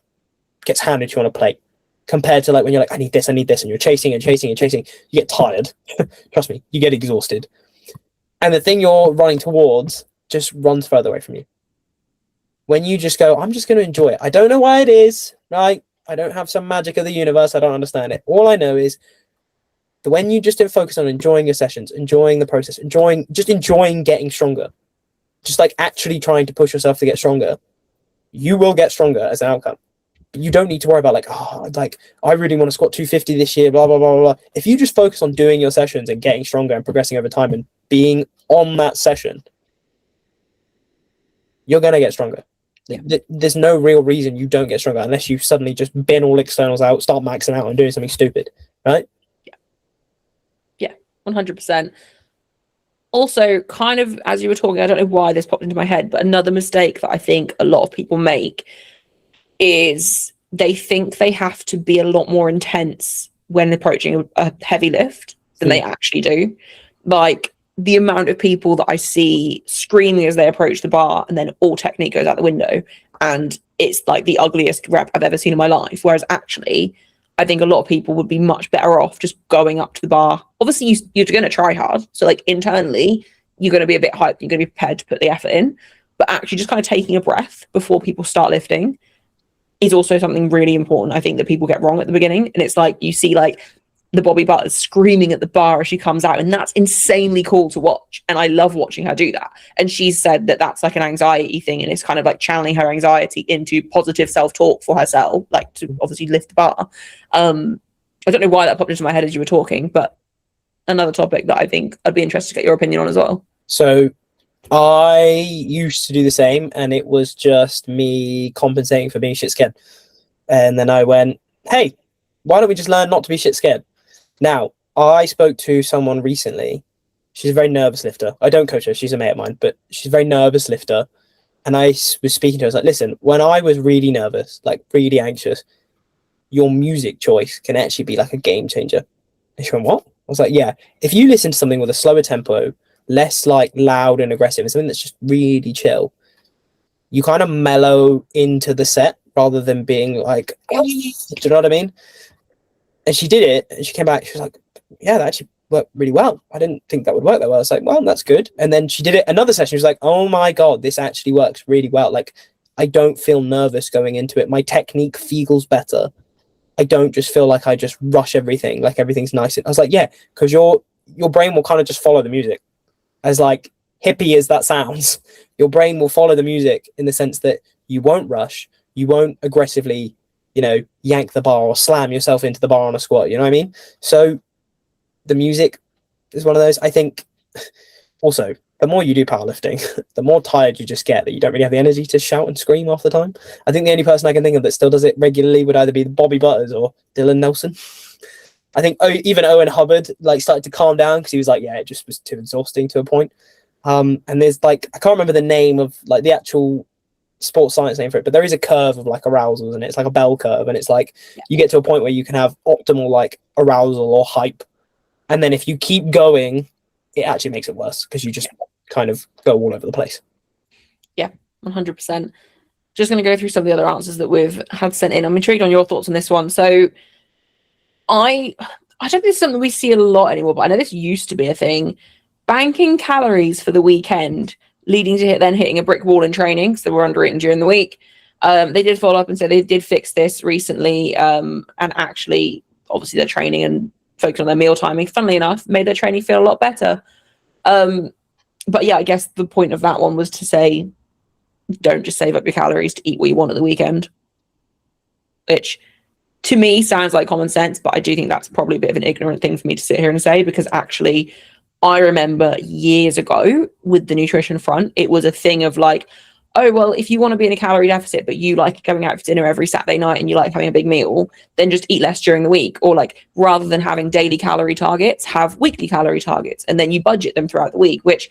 S2: gets handed to you on a plate, compared to like when you're like, I need this, and you're chasing and chasing and chasing. You get tired. Trust me, you get exhausted. And the thing you're running towards just runs further away from you. When you just go, I'm just going to enjoy it. I don't know why it is, right? I don't have some magic of the universe. I don't understand it. All I know is that when you just focus on enjoying your sessions, enjoying the process, enjoying getting stronger, just like actually trying to push yourself to get stronger, you will get stronger as an outcome. But you don't need to worry about I really want to squat 250 this year, blah, blah, blah, blah. If you just focus on doing your sessions and getting stronger and progressing over time and being on that session, you're going to get stronger. Yeah. There's no real reason you don't get stronger unless you suddenly just bin all externals out, start maxing out and doing something stupid, right?
S1: Yeah, 100%. Also, kind of as you were talking, I don't know why this popped into my head, but another mistake that I think a lot of people make is they think they have to be a lot more intense when approaching a heavy lift than they actually do. Like, the amount of people that I see screaming as they approach the bar, and then all technique goes out the window, and it's like the ugliest rep I've ever seen in my life. Whereas actually, I think a lot of people would be much better off just going up to the bar. Obviously, you're going to try hard. So like internally, you're going to be a bit hyped. You're going to be prepared to put the effort in. But actually just kind of taking a breath before people start lifting is also something really important, I think, that people get wrong at the beginning. And it's like, you see like the Bobby Butters screaming at the bar as she comes out, and that's insanely cool to watch, and I love watching her do that. And she's said that that's like an anxiety thing, and it's kind of like channeling her anxiety into positive self-talk for herself, like to obviously lift the bar. I don't know why that popped into my head as you were talking, but another topic that I think I'd be interested to get your opinion on as well.
S2: So I used to do the same, and it was just me compensating for being shit scared. And then I went, hey, why don't we just learn not to be shit scared? Now, I spoke to someone recently. She's a very nervous lifter. I don't coach her. She's a mate of mine, but she's a very nervous lifter. And I was speaking to her. I was like, listen, when I was really nervous, like really anxious, your music choice can actually be like a game changer. And she went, what? I was like, yeah. If you listen to something with a slower tempo, less like loud and aggressive, and something that's just really chill, you kind of mellow into the set rather than being like, do you know what I mean? And she did it, and she came back. She was like, yeah, that actually worked really well. I didn't think that would work that well. I was like, well, that's good. And then she did it another session. She was like, oh my God, this actually works really well. Like, I don't feel nervous going into it. My technique feels better. I don't just feel like I just rush everything, like everything's nice. I was like, yeah, because your brain will kind of just follow the music. As like hippie as that sounds, your brain will follow the music in the sense that you won't rush, you won't aggressively, yank the bar or slam yourself into the bar on a squat, you know what I mean? So the music is one of those. I think also, the more you do powerlifting, the more tired you just get, that you don't really have the energy to shout and scream half the time. I think the only person I can think of that still does it regularly would either be Bobby Butters or Dylan Nelson. I think even Owen Hubbard like started to calm down because he was like, yeah, it just was too exhausting to a point. And there's like, I can't remember the name of like the actual sports science name for it, but there is a curve of like arousals, and it's like a bell curve, and it's like you get to a point where you can have optimal like arousal or hype, and then if you keep going, it actually makes it worse because you just kind of go all over the place.
S1: Yeah, 100%. Just going to go through some of the other answers that we've had sent in. I'm intrigued on your thoughts on this one. So I don't think it's something we see a lot anymore, but I know this used to be a thing. Banking calories for the weekend, leading to then hitting a brick wall in training, so we're undereating during the week. They did follow up and say they did fix this recently, and actually, obviously, their training and focus on their meal timing, funnily enough, made their training feel a lot better. But yeah, I guess the point of that one was to say, don't just save up your calories to eat what you want at the weekend, which to me sounds like common sense, but I do think that's probably a bit of an ignorant thing for me to sit here and say, because actually I remember years ago with the nutrition front, it was a thing of like, oh, well, if you want to be in a calorie deficit, but you like going out for dinner every Saturday night and you like having a big meal, then just eat less during the week. Or like, rather than having daily calorie targets, have weekly calorie targets, and then you budget them throughout the week, which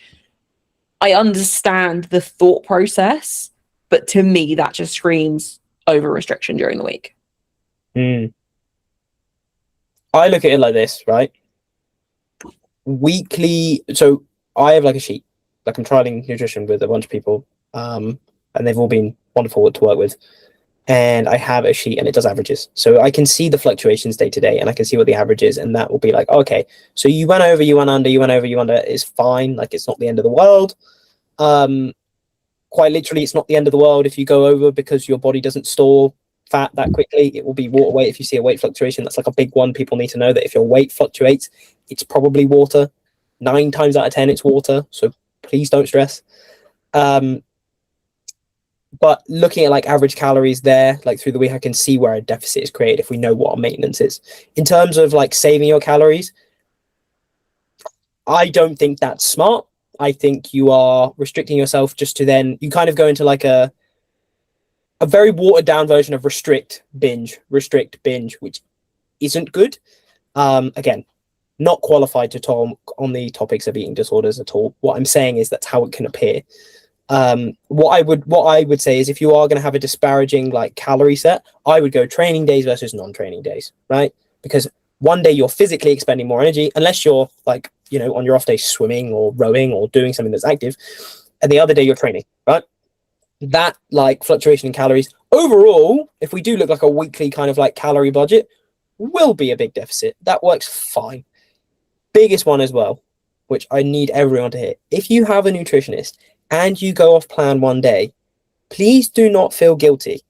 S1: I understand the thought process, but to me, that just screams over restriction during the week.
S2: I look at it like this, right? Weekly, so I have like a sheet, like I'm trialing nutrition with a bunch of people, and they've all been wonderful to work with. And I have a sheet and it does averages. So I can see the fluctuations day to day, and I can see what the average is, and that will be like, okay, so you went over, you went under, you went over, you under, is fine. Like, it's not the end of the world. Quite literally, it's not the end of the world if you go over, because your body doesn't store fat that quickly. It will be water weight. If you see a weight fluctuation, that's like a big one. People need to know that if your weight fluctuates, it's probably water. 9 times out of 10, it's water. So please don't stress. But looking at like average calories there, like through the week, I can see where a deficit is created if we know what our maintenance is. In terms of like saving your calories, I don't think that's smart. I think you are restricting yourself just to then, you kind of go into like a very watered down version of restrict, binge, which isn't good. Again, not qualified to talk on the topics of eating disorders at all. What I'm saying is that's how it can appear. What I would say is, if you are going to have a disparaging like calorie set, I would go training days versus non-training days, right? Because one day you're physically expending more energy, unless you're like, on your off day swimming or rowing or doing something that's active, and the other day you're training, right? That like fluctuation in calories overall, if we do look like a weekly kind of like calorie budget, will be a big deficit. That works fine. Biggest one as well, which I need everyone to hear. If you have a nutritionist and you go off plan one day, please do not feel guilty.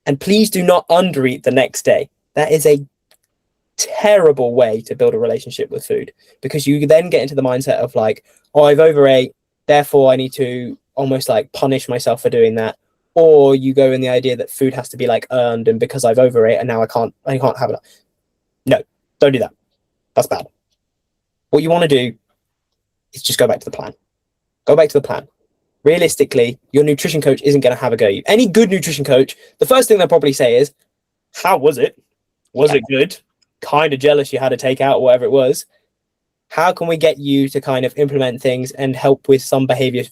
S2: And please do not undereat the next day. That is a terrible way to build a relationship with food, because you then get into the mindset of like, oh, I've overate, therefore I need to almost like punish myself for doing that. Or you go in the idea that food has to be like earned, and because I've overate and now I can't have it. No, don't do that. That's bad. What you want to do is just go back to the plan. Go back to the plan. Realistically, your nutrition coach isn't going to have a go at you. Any good nutrition coach, the first thing they'll probably say is, how was it? Was it good? Kind of jealous you had to take out or whatever it was. How can we get you to kind of implement things and help with some behaviors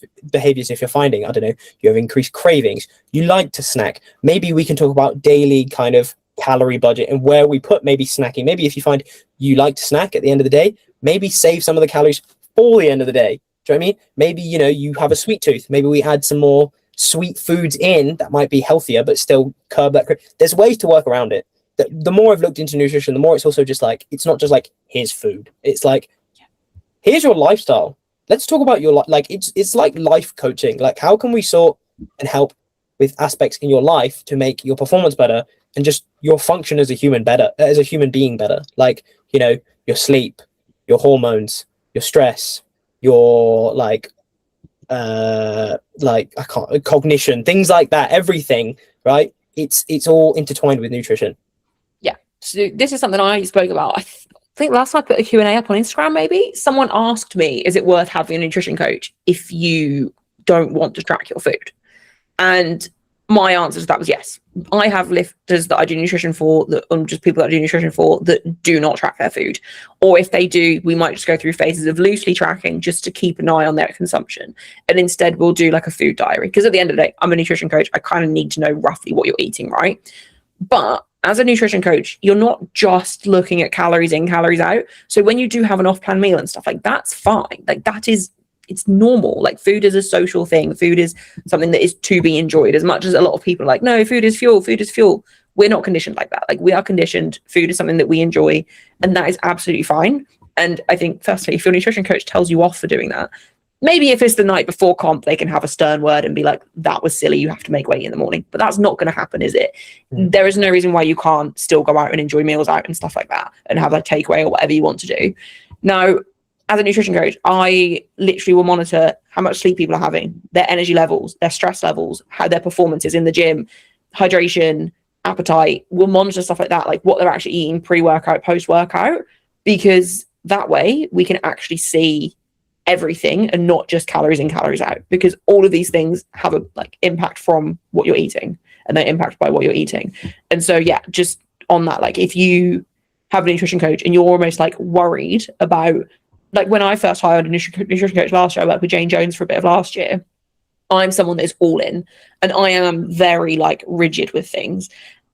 S2: if you're finding, I don't know, you have increased cravings, you like to snack. Maybe we can talk about daily kind of calorie budget and where we put maybe snacking. Maybe if you find you like to snack at the end of the day, maybe save some of the calories for the end of the day. Do you know what I mean? Maybe, you have a sweet tooth. Maybe we add some more sweet foods in that might be healthier, but still curb that. There's ways to work around it. The more I've looked into nutrition, the more it's also just like, it's not just like, here's food. It's like, here's your lifestyle. Let's talk about your life. Like, it's like life coaching. Like, how can we sort and help with aspects in your life to make your performance better and just your function as a human being better? Like, your sleep, your hormones, your stress, your cognition, things like that, everything, right? It's all intertwined with nutrition.
S1: Yeah. So this is something I spoke about. I think last time I put a Q&A up on Instagram, maybe someone asked me, is it worth having a nutrition coach if you don't want to track your food? And my answer to that was yes. I have lifters that I do nutrition for, that just people that I do nutrition for, that do not track their food. Or if they do, we might just go through phases of loosely tracking just to keep an eye on their consumption. And instead we'll do like a food diary. Because at the end of the day, I'm a nutrition coach. I kind of need to know roughly what you're eating, right? But as a nutrition coach, you're not just looking at calories in, calories out. So when you do have an off-plan meal and stuff, like that's fine. Like it's normal. Like food is a social thing. Food is something that is to be enjoyed, as much as a lot of people are like, no, food is fuel, food is fuel. We're not conditioned like that. Like we are conditioned. Food is something that we enjoy, and that is absolutely fine. And I think firstly, if your nutrition coach tells you off for doing that, maybe if it's the night before comp, they can have a stern word and be like, that was silly, you have to make weight in the morning. But that's not going to happen, is it? There is no reason why you can't still go out and enjoy meals out and stuff like that and have a takeaway or whatever you want to do. Now, as a nutrition coach, I literally will monitor how much sleep people are having, their energy levels, their stress levels, how their performance is in the gym, hydration, appetite. We'll monitor stuff like that, like what they're actually eating pre-workout, post-workout, because that way we can actually see everything and not just calories in, calories out, because all of these things have a like impact from what you're eating, and they're impacted by what you're eating. And so, yeah, just on that, like if you have a nutrition coach and you're almost like worried about, like when I first hired a nutrition coach last year, I worked with Jane Jones for a bit of last year. I'm someone that is all in, and I am very like rigid with things.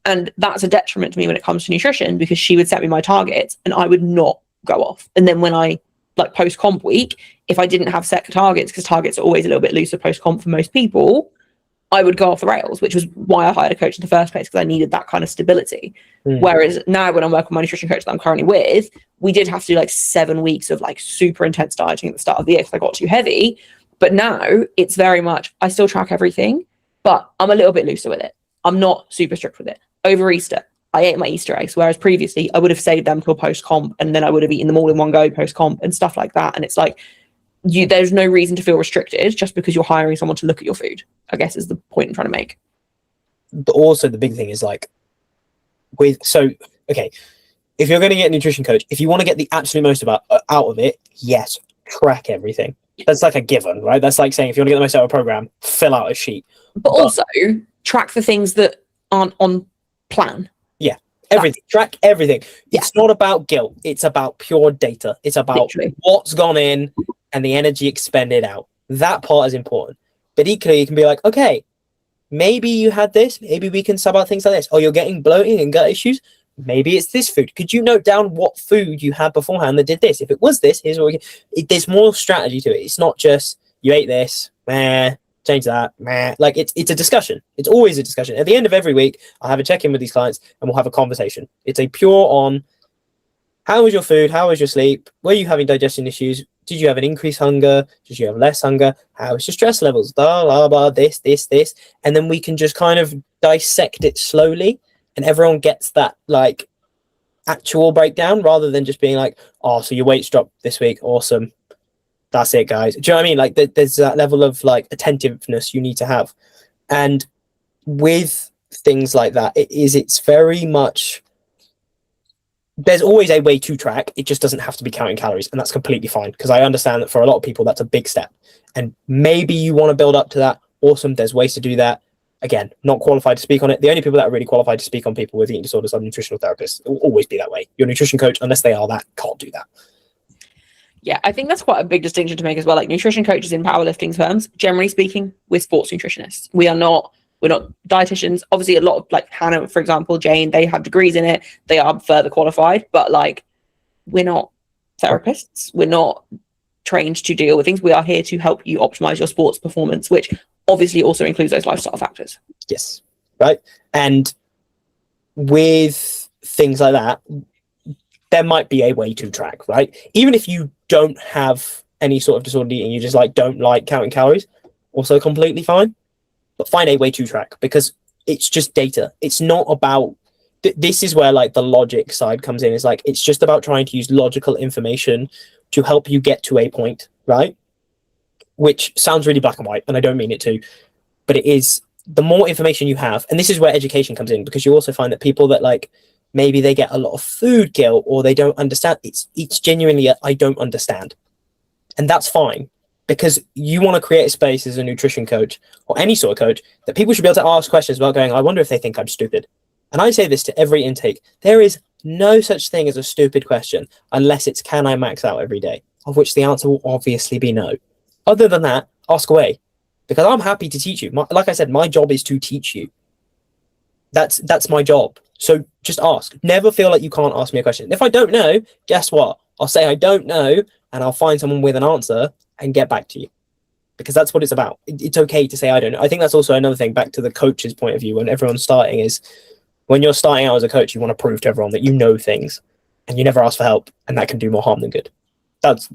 S1: And that's a detriment to me when it comes to nutrition, because she would set me my targets and I would not go off. And then when I like post comp week, if I didn't have set targets, because targets are always a little bit looser post comp for most people, I would go off the rails, which was why I hired a coach in the first place, because I needed that kind of stability. Whereas now when I'm working with my nutrition coach that I'm currently with, we did have to do like 7 weeks of like super intense dieting at the start of the year because I got too heavy. But now it's very much, I still track everything, but I'm a little bit looser with it. I'm not super strict with it. Over Easter, I ate my Easter eggs, whereas previously I would have saved them till post comp, and then I would have eaten them all in one go post comp and stuff like that. And it's like, there's no reason to feel restricted just because you're hiring someone to look at your food, I guess is the point I'm trying to make.
S2: But also the big thing is like okay, if you're going to get a nutrition coach, if you want to get the absolute most out of it, yes, track everything. That's like a given, right? That's like saying if you want to get the most out of a program, fill out a sheet. But
S1: also track the things that aren't on plan.
S2: Yeah, everything. Track everything. Yeah. It's not about guilt. It's about pure data. It's about literally what's gone in and the energy expended out. That part is important. But equally, you can be like, okay, maybe you had this. Maybe we can sub out things like this. Oh, you're getting bloating and gut issues. Maybe it's this food. Could you note down what food you had beforehand that did this? If it was this, here's what there's more strategy to it. It's not just you ate this, change that, like it's a discussion. It's always a discussion. At the end of every week, I'll have a check-in with these clients and we'll have a conversation. It's a pure on how was your food? How was your sleep? Were you having digestion issues? Did you have an increased hunger? Did you have less hunger? How was your stress levels? Blah, blah, blah, this. And then we can just kind of dissect it slowly, and everyone gets that like actual breakdown rather than just being like, oh, so your weight's dropped this week. Awesome. That's it, guys. Do you know what I mean? Like there's that level of like attentiveness you need to have. And with things like that, it's very much, there's always a way to track. It just doesn't have to be counting calories. And that's completely fine, because I understand that for a lot of people, that's a big step. And maybe you want to build up to that. Awesome. There's ways to do that. Again, not qualified to speak on it. The only people that are really qualified to speak on people with eating disorders are nutritional therapists. It will always be that way. Your nutrition coach, unless they are that, can't do that.
S1: Yeah, I think that's quite a big distinction to make as well. Like nutrition coaches in powerlifting terms, generally speaking, we're sports nutritionists. We're not dietitians. Obviously, a lot of like Hannah, for example, Jane, they have degrees in it. They are further qualified, but like we're not therapists. We're not trained to deal with things. We are here to help you optimize your sports performance, which obviously also includes those lifestyle factors.
S2: Yes, right. And with things like that, there might be a way to track, right? Even if you don't have any sort of disordered eating, you just like don't like counting calories, also completely fine. But find a way to track, because it's just data. It's not about this is where like the logic side comes in. It's like it's just about trying to use logical information to help you get to a point, right? Which sounds really black and white, and I don't mean it to, but it is. The more information you have, and this is where education comes in, because you also find that people that like maybe they get a lot of food guilt or they don't understand, it's genuinely I don't understand, and that's fine. because you want to create a space as a nutrition coach or any sort of coach that people should be able to ask questions without going, I wonder if they think I'm stupid. And I say this to every intake. There is no such thing as a stupid question unless it's, can I max out every day? Of which the answer will obviously be no. Other than that, ask away, because I'm happy to teach you. Like I said, my job is to teach you. That's my job. So just ask. Never feel like you can't ask me a question. If I don't know, guess what? I'll say I don't know, and I'll find someone with an answer and get back to you, because that's what it's about. It's okay to say I don't know. I think that's also another thing, back to the coach's point of view, when everyone's starting, is when you're starting out as a coach, you want to prove to everyone that you know things, and you never ask for help, and that can do more harm than good.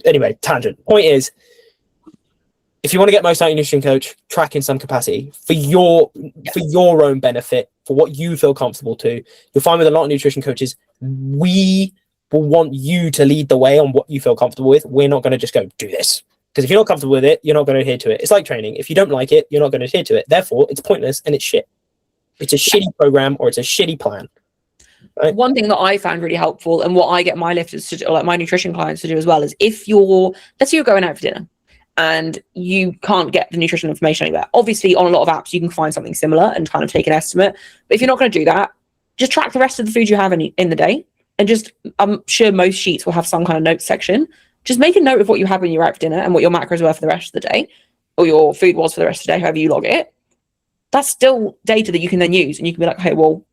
S2: Anyway, tangent. Point is, if you want to get most out of your nutrition coach, track in some capacity for your own benefit, for what you feel comfortable to. You'll find with a lot of nutrition coaches, we will want you to lead the way on what you feel comfortable with. We're not going to just go do this, because if you're not comfortable with it, you're not going to adhere to it. It's like training. If you don't like it, you're not going to adhere to it. Therefore, it's pointless and it's shit. It's a shitty program, or it's a shitty plan. Right?
S1: One thing that I found really helpful, and what I get my lifters to do, or like my nutrition clients to do as well, is if let's say you're going out for dinner and you can't get the nutrition information anywhere. Obviously, on a lot of apps, you can find something similar and kind of take an estimate. But if you're not going to do that, just track the rest of the food you have in the day. And just, I'm sure most sheets will have some kind of notes section. Just make a note of what you have when you're out for dinner and what your macros were for the rest of the day, or your food was for the rest of the day, however you log it. That's still data that you can then use. And you can be like, hey, well,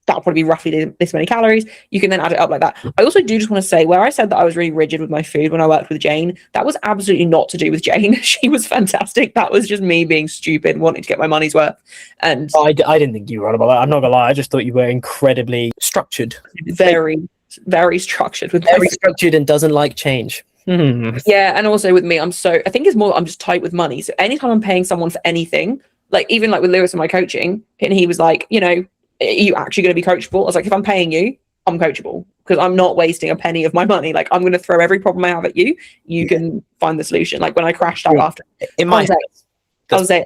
S1: that'll probably be roughly this many calories. You can then add it up like that. I also do just want to say, where I said that I was really rigid with my food when I worked with Jane, that was absolutely not to do with Jane. She was fantastic. That was just me being stupid, wanting to get my money's worth. And
S2: I didn't think you were on about that. I'm not gonna lie. I just thought you were incredibly structured.
S1: Very, very structured with
S2: very structured and doesn't like change.
S1: Yeah, and also with me, I think it's more I'm just tight with money. So anytime I'm paying someone for anything, like even like with Lewis and my coaching, and he was like, are you actually going to be coachable? I was like, if I'm paying you, I'm coachable, because I'm not wasting a penny of my money. Like, I'm going to throw every problem I have at you. You can find the solution. Like when I crashed out after,
S2: in my head,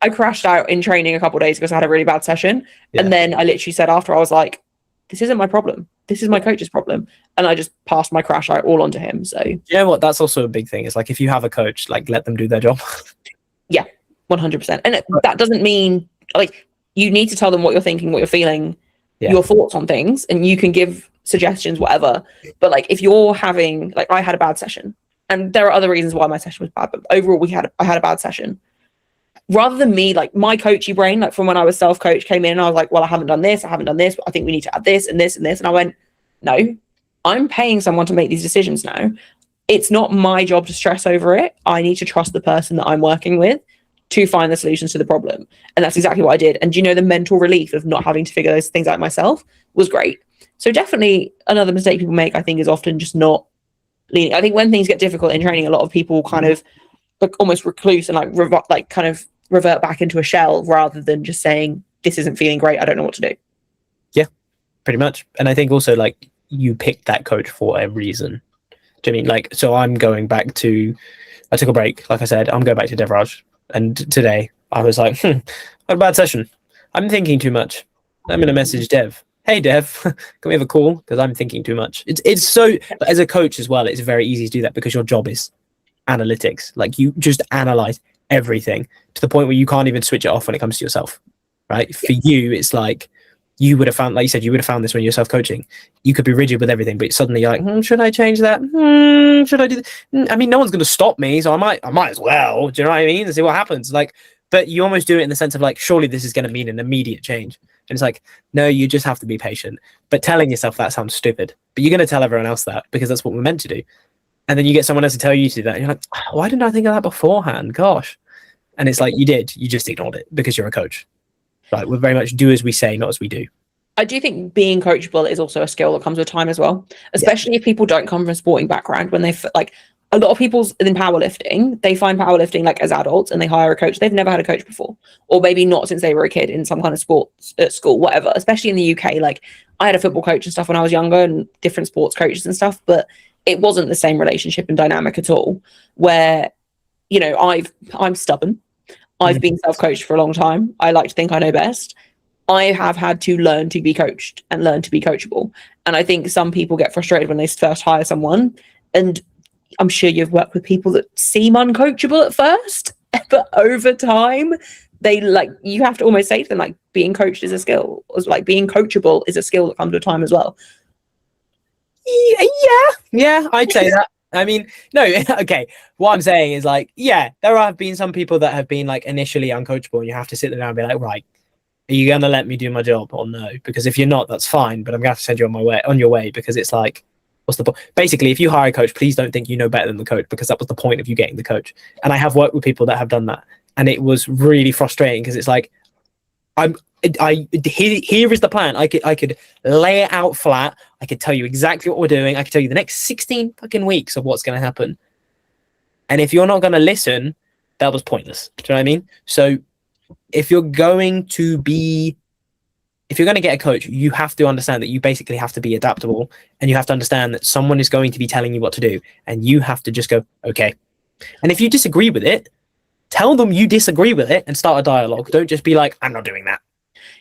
S1: I crashed out in training a couple of days because I had a really bad session. Yeah. And then I literally said after, I was like, this isn't my problem. This is my coach's problem. And I just passed my crash out all onto him. So,
S2: you know what? That's also a big thing. It's like, if you have a coach, like, let them do their job.
S1: Yeah, 100%. And that doesn't mean, like, you need to tell them what you're thinking, what you're feeling, your thoughts on things, and you can give suggestions, whatever. But like, if you're having, like, I had a bad session, and there are other reasons why my session was bad, but overall I had a bad session. Rather than me, like, my coachy brain, like from when I was self-coach, came in and I was like, well, I haven't done this, but I think we need to add this and this and this. And I went, no, I'm paying someone to make these decisions now. It's not my job to stress over it. I need to trust the person that I'm working with to find the solutions to the problem. And that's exactly what I did. And the mental relief of not having to figure those things out myself was great. So definitely another mistake people make, I think, is often just not leaning. I think when things get difficult in training, a lot of people kind of like almost recluse and like kind of revert back into a shell, rather than just saying, this isn't feeling great, I don't know what to do.
S2: Yeah, pretty much. And I think also, like, you picked that coach for a reason. Do you mean, like, so I'm going back to, I took a break, like I said, I'm going back to Devraj. And today I was like, I had a bad session. I'm thinking too much. I'm going to message Dev. Hey, Dev, can we have a call? Because I'm thinking too much. It's so, as a coach as well, it's very easy to do that, because your job is analytics. Like, you just analyze everything to the point where you can't even switch it off when it comes to yourself, right? For you, it's like, you would have found, like you said, you would have found this when you're self-coaching. You could be rigid with everything, but suddenly you're like, should I change that? Should I do that? I mean, no one's going to stop me, so I might as well. Do you know what I mean? And see what happens. Like, but you almost do it in the sense of like, surely this is going to mean an immediate change. And it's like, no, you just have to be patient. But telling yourself that sounds stupid. But you're going to tell everyone else that, because that's what we're meant to do. And then you get someone else to tell you to do that. And you're like, why didn't I think of that beforehand? Gosh. And it's like, you just ignored it because you're a coach. Right, we're very much do as we say, not as we do.
S1: I do think being coachable is also a skill that comes with time as well, especially if people don't come from a sporting background. When they like, a lot of people in powerlifting, they find powerlifting like as adults, and they hire a coach. They've never had a coach before, or maybe not since they were a kid in some kind of sports at school, whatever. Especially in the UK, like I had a football coach and stuff when I was younger, and different sports coaches and stuff, but it wasn't the same relationship and dynamic at all. Where, I'm stubborn. I've been self-coached for a long time. I like to think I know best. I have had to learn to be coached and learn to be coachable. And I think some people get frustrated when they first hire someone. And I'm sure you've worked with people that seem uncoachable at first, but over time, they like, you have to almost say to them, like, being coached is a skill. Like, being coachable is a skill that comes with time as well.
S2: Yeah, I'd say that. I mean, no, okay. What I'm saying is, like, yeah, there have been some people that have been like initially uncoachable, and you have to sit there and be like, right, are you gonna let me do my job or no? Because if you're not, that's fine, but I'm gonna have to send you on your way, because it's like, what's the point? Basically, if you hire a coach, please don't think you know better than the coach, because that was the point of you getting the coach. And I have worked with people that have done that, and it was really frustrating, because it's like, here is the plan. I could lay it out flat. I could tell you exactly what we're doing. I could tell you the next 16 fucking weeks of what's going to happen. And if you're not going to listen, that was pointless. Do you know what I mean? So if you're going to get a coach, you have to understand that you basically have to be adaptable, and you have to understand that someone is going to be telling you what to do, and you have to just go, okay. And if you disagree with it, tell them you disagree with it and start a dialogue. Don't just be like, I'm not doing that.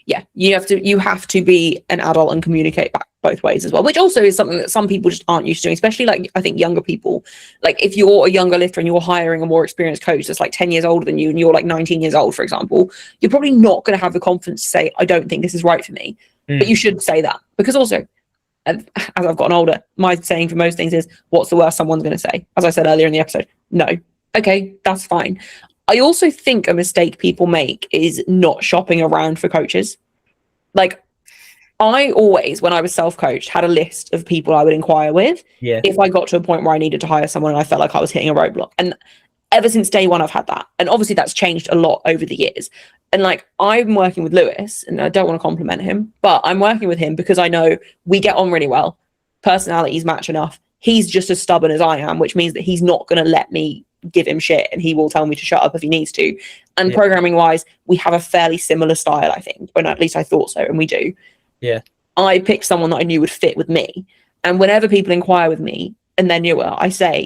S1: Yeah, you have to be an adult and communicate back both ways as well, which also is something that some people just aren't used to doing, especially like, I think, younger people. Like, if you're a younger lifter and you're hiring a more experienced coach that's like 10 years older than you, and you're like 19 years old, for example, you're probably not going to have the confidence to say, I don't think this is right for me. But you should say that, because also, as I've gotten older, my saying for most things is, what's the worst someone's going to say? As I said earlier in the episode, no. Okay, that's fine. I also think a mistake people make is not shopping around for coaches. Like, I always, when I was self-coached, had a list of people I would inquire with if I got to a point where I needed to hire someone and I felt like I was hitting a roadblock. And ever since day one, I've had that. And obviously that's changed a lot over the years. And like, I'm working with Lewis, and I don't want to compliment him, but I'm working with him because I know we get on really well. Personalities match enough. He's just as stubborn as I am, which means that he's not going to let me give him shit, and he will tell me to shut up if he needs to. And programming wise, we have a fairly similar style, I think, or at least I thought so, and we do. I picked someone that I knew would fit with me, and whenever people inquire with me and they're newer, I say,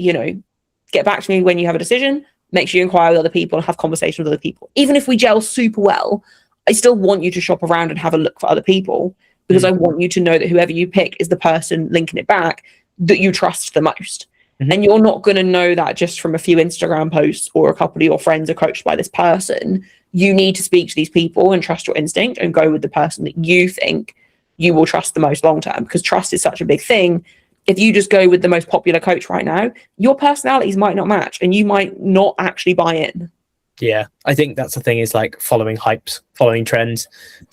S1: get back to me when you have a decision. Make sure you inquire with other people and have conversations with other people. Even if we gel super well, I still want you to shop around and have a look for other people, because I want you to know that whoever you pick is the person linking it back that you trust the most. And you're not going to know that just from a few Instagram posts or a couple of your friends are coached by this person. You need to speak to these people and trust your instinct and go with the person that you think you will trust the most long term, because trust is such a big thing. If you just go with the most popular coach right now, your personalities might not match and you might not actually buy in.
S2: Yeah, I think that's the thing, is like following hypes, following trends.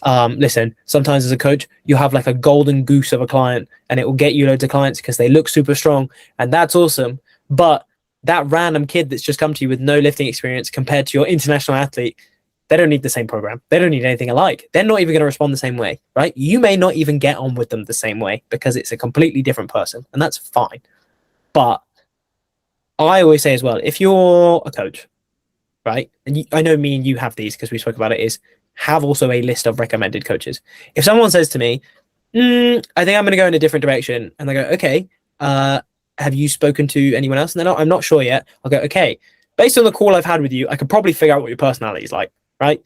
S2: Listen, sometimes as a coach, you have like a golden goose of a client, and it will get you loads of clients because they look super strong, and that's awesome. But that random kid that's just come to you with no lifting experience compared to your international athlete, they don't need the same program. They don't need anything alike. They're not even going to respond the same way, right? You may not even get on with them the same way because it's a completely different person, and that's fine. But I always say as well, if you're a coach, right, and I know me and you have these because we spoke about it, is have also a list of recommended coaches. If someone says to me, I think I'm going to go in a different direction, and they go, okay, have you spoken to anyone else? And they're not, I'm not sure yet. I'll go, okay, based on the call I've had with you, I could probably figure out what your personality is like, right?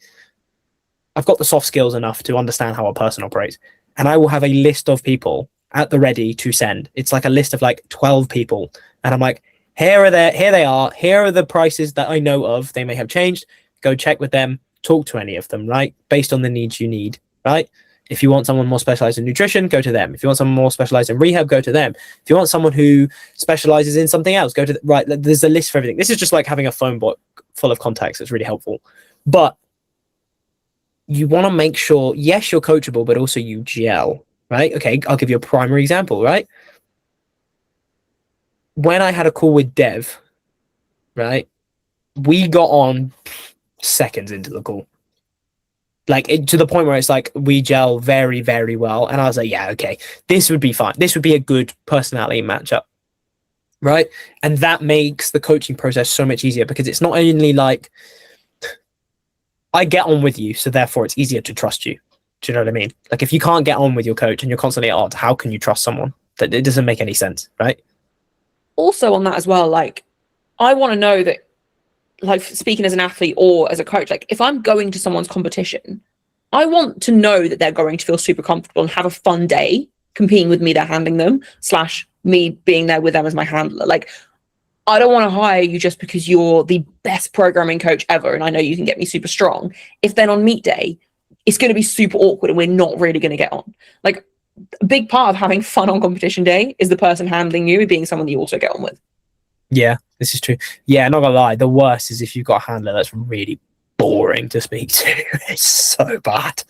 S2: I've got the soft skills enough to understand how a person operates, and I will have a list of people at the ready to send. It's like a list of like 12 people, and I'm like, here they are. Here are the prices that I know of. They may have changed. Go check with them. Talk to any of them, right? Based on the needs you need, right? If you want someone more specialized in nutrition, go to them. If you want someone more specialized in rehab, go to them. If you want someone who specializes in something else, go to right. There's a list for everything. This is just like having a phone book full of contacts. It's really helpful. But you want to make sure, yes, you're coachable, but also you gel, right? Okay, I'll give you a primary example, right? When I had a call with Dev, right, we got on seconds into the call. Like, to the point where it's like we gel very, very well. And I was like, yeah, okay, this would be fine. This would be a good personality matchup, right? And that makes the coaching process so much easier, because it's not only like, I get on with you, so therefore it's easier to trust you. Do you know what I mean? Like, if you can't get on with your coach and you're constantly at odds, how can you trust someone? That it doesn't make any sense, right?
S1: Also on that as well, like, I want to know that, like, speaking as an athlete or as a coach, like, if I'm going to someone's competition, I want to know that they're going to feel super comfortable and have a fun day competing with me, they're handling them, / me being there with them as my handler. Like, I don't want to hire you just because you're the best programming coach ever and I know you can get me super strong. If then on meet day, it's going to be super awkward and we're not really going to get on. Like, a big part of having fun on competition day is the person handling you being someone that you also get on with.
S2: Yeah, this is true. Yeah, not gonna lie, the worst is if you've got a handler that's really boring to speak to. It's so bad.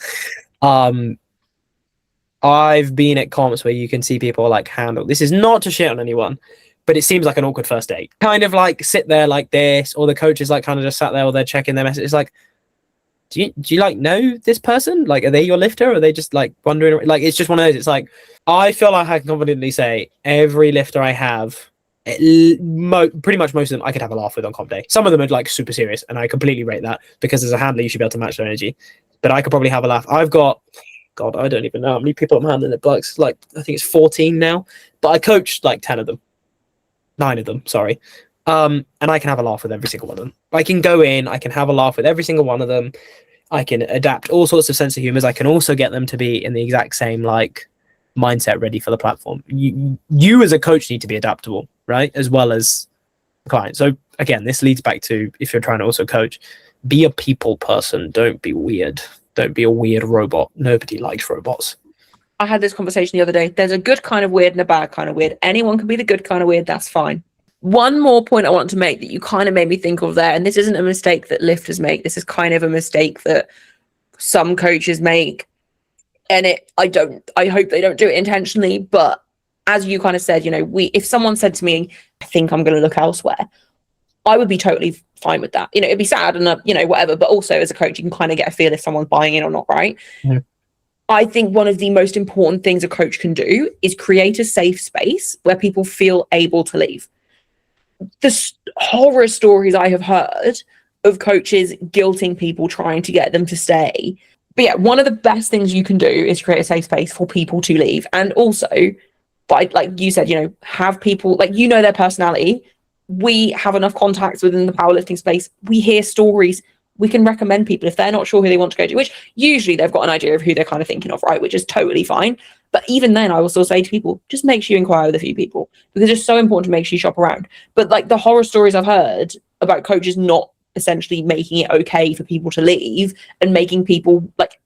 S2: I've been at comps where you can see people like handle. This is not to shit on anyone, but it seems like an awkward first date. Kind of like sit there like this, or the coach is like kind of just sat there, or they're checking their message. It's like, do you like know this person? Like, are they your lifter? Or are they just like wondering? Like, it's just one of those. It's like, I feel like I can confidently say every lifter I have, pretty much most of them I could have a laugh with on comp day. Some of them are like super serious, and I completely rate that because as a handler, you should be able to match their energy. But I could probably have a laugh. I've got, God, I don't even know how many people I'm handling at Bucks. Like, I think it's 14 now, but I coached like 10 of them, 9 of them, sorry. And I can have a laugh with every single one of them. I can go in, I can have a laugh with every single one of them. I can adapt all sorts of sense of humors. I can also get them to be in the exact same like mindset, ready for the platform. You as a coach need to be adaptable, right? As well as the client. So again, this leads back to, if you're trying to also coach, be a people person. Don't be weird. Don't be a weird robot. Nobody likes robots.
S1: I had this conversation the other day. There's a good kind of weird and a bad kind of weird. Anyone can be the good kind of weird. That's fine. One more point I want to make that you kind of made me think of there, and this isn't a mistake that lifters make. This is kind of a mistake that some coaches make. And I hope they don't do it intentionally. But as you kind of said, if someone said to me, I think I'm going to look elsewhere, I would be totally fine with that. It'd be sad and whatever, but also as a coach, you can kind of get a feel if someone's buying in or not, right?
S2: Yeah.
S1: I think one of the most important things a coach can do is create a safe space where people feel able to leave. The horror stories I have heard of coaches guilting people, trying to get them to stay. But yeah, one of the best things you can do is create a safe space for people to leave. And also, like you said, have people, like, their personality. We have enough contacts within the powerlifting space. We hear stories. We can recommend people if they're not sure who they want to go to, which usually they've got an idea of who they're kind of thinking of, right? Which is totally fine. But even then, I will still say to people, just make sure you inquire with a few people, because it's so important to make sure you shop around. But like the horror stories I've heard about coaches not essentially making it okay for people to leave and making people like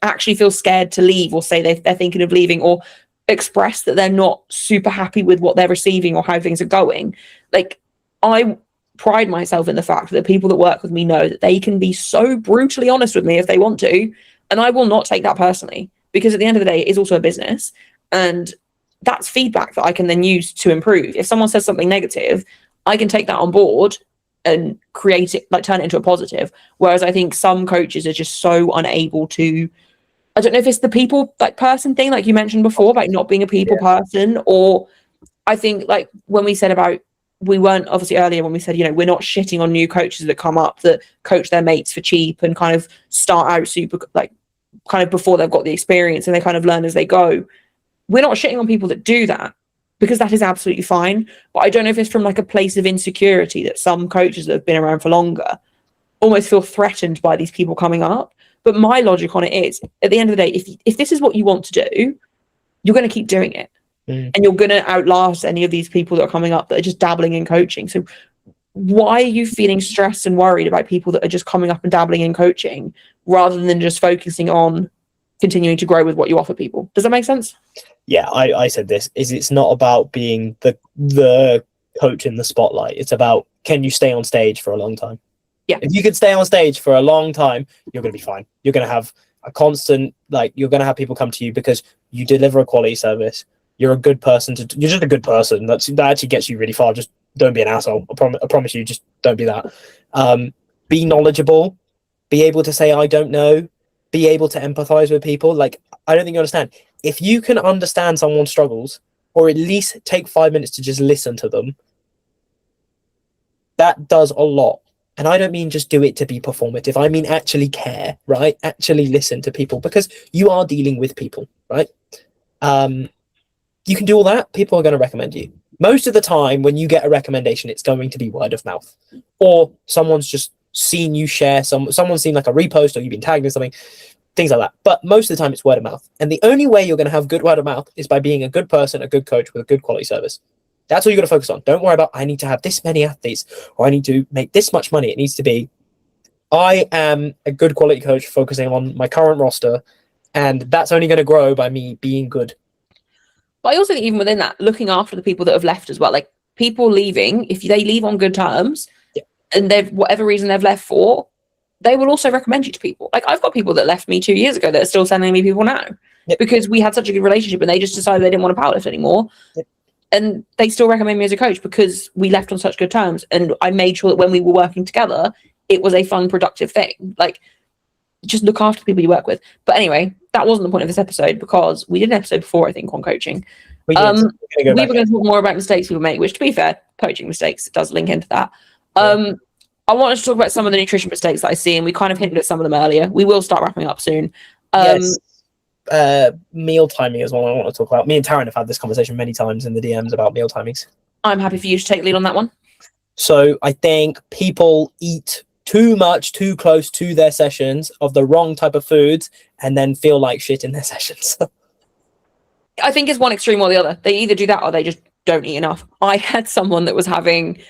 S1: actually feel scared to leave, or say they're thinking of leaving, or express that they're not super happy with what they're receiving or how things are going. Like, I pride myself in the fact that the people that work with me know that they can be so brutally honest with me if they want to, and I will not take that personally, because at the end of the day, it is also a business, and that's feedback that I can then use to improve. If someone says something negative, I can take that on board and create it, like turn it into a positive. Whereas I think some coaches are just so unable to, I don't know if it's the people like person thing, like you mentioned before, about not being a people person, or I think like when we said about, we weren't obviously earlier when we said, we're not shitting on new coaches that come up that coach their mates for cheap and kind of start out super like kind of before they've got the experience and they kind of learn as they go. We're not shitting on people that do that, because that is absolutely fine. But I don't know if it's from like a place of insecurity that some coaches that have been around for longer almost feel threatened by these people coming up. But my logic on it is, at the end of the day, if this is what you want to do, you're going to keep doing it. And you're going to outlast any of these people that are coming up that are just dabbling in coaching. So why are you feeling stressed and worried about people that are just coming up and dabbling in coaching, rather than just focusing on continuing to grow with what you offer people? Does that make sense?
S2: Yeah, I said this, it's not about being the coach in the spotlight. It's about, can you stay on stage for a long time?
S1: Yeah.
S2: If you can stay on stage for a long time, you're going to be fine. You're going to have a constant, like, you're going to have people come to you because you deliver a quality service. You're a good person. You're just a good person. That actually gets you really far. Just don't be an asshole. I promise you, just don't be that. Be knowledgeable. Be able to say, I don't know. Be able to empathize with people. Like, I don't think you understand. If you can understand someone's struggles, or at least take 5 minutes to just listen to them, that does a lot. And I don't mean just do it to be performative. I mean actually care, right? Actually listen to people, because you are dealing with people, right? You can do all that. People are going to recommend you. Most of the time when you get a recommendation, it's going to be word of mouth, or someone's just seen you share, someone's seen like a repost, or you've been tagged in something, things like that. But most of the time it's word of mouth. And the only way you're going to have good word of mouth is by being a good person, a good coach with a good quality service. That's all you got to focus on. Don't worry about, I need to have this many athletes or I need to make this much money. It needs to be, I am a good quality coach focusing on my current roster, and that's only going to grow by me being good.
S1: But I also think even within that, looking after the people that have left as well, like people leaving, if they leave on good terms and they've whatever reason they've left for, they will also recommend you to people. Like I've got people that left me 2 years ago that are still sending me people now because we had such a good relationship and they just decided they didn't want to powerlift anymore. And they still recommend me as a coach because we left on such good terms. And I made sure that when we were working together, it was a fun, productive thing. Like, just look after the people you work with. But anyway, that wasn't the point of this episode because we did an episode before, I think, on coaching. We were going to talk more about mistakes people make, which, to be fair, coaching mistakes does link into that. I wanted to talk about some of the nutrition mistakes that I see, and we kind of hinted at some of them earlier. We will start wrapping up soon.
S2: Yes. Meal timing is one I want to talk about. Me and Taryn have had this conversation many times in the DMs about meal timings.
S1: I'm happy for you to take lead on that one.
S2: So I think people eat too much, too close to their sessions of the wrong type of foods and then feel like shit in their sessions.
S1: I think it's one extreme or the other. They either do that or they just don't eat enough. I had someone that was having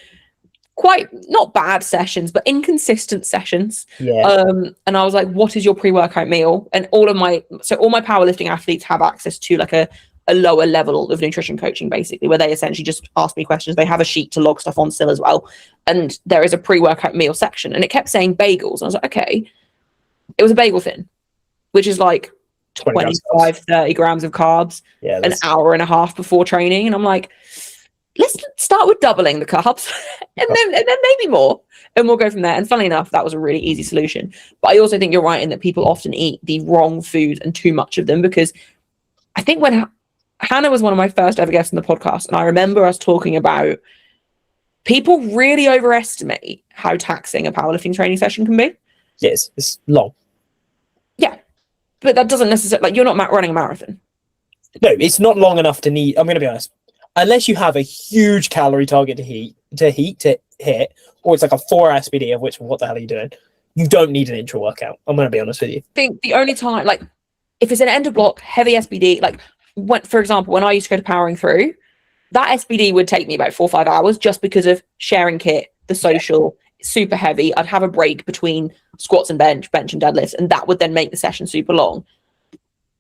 S1: quite not bad sessions, but inconsistent sessions.
S2: Yeah.
S1: And I was like, what is your pre-workout meal? And all my powerlifting athletes have access to like a lower level of nutrition coaching, basically, where they essentially just ask me questions. They have a sheet to log stuff on still as well. And there is a pre-workout meal section. And it kept saying bagels. And I was like, okay. It was a bagel thin, which is like 25, 30 grams of carbs, an hour and a half before training. And I'm like, let's start with doubling the carbs and then maybe more. And we'll go from there. And funnily enough, that was a really easy solution. But I also think you're right in that people often eat the wrong food and too much of them, because I think when Hannah was one of my first ever guests on the podcast, and I remember us talking about people really overestimate how taxing a powerlifting training session can be.
S2: Yes, it's long.
S1: Yeah, but that doesn't necessarily, like, you're not running a marathon.
S2: No, it's not long enough to need, I'm going to be honest, unless you have a huge calorie target to hit, or it's like a 4 SPD, of which, what the hell are you doing? You don't need an intra workout. I'm going to be honest with you.
S1: I think the only time, like, if it's an end of block, heavy SPD, like, for example, when I used to go to Powering Through, that SPD would take me about 4 or 5 hours just because of sharing kit, the social, super heavy. I'd have a break between squats and bench and deadlifts, and that would then make the session super long.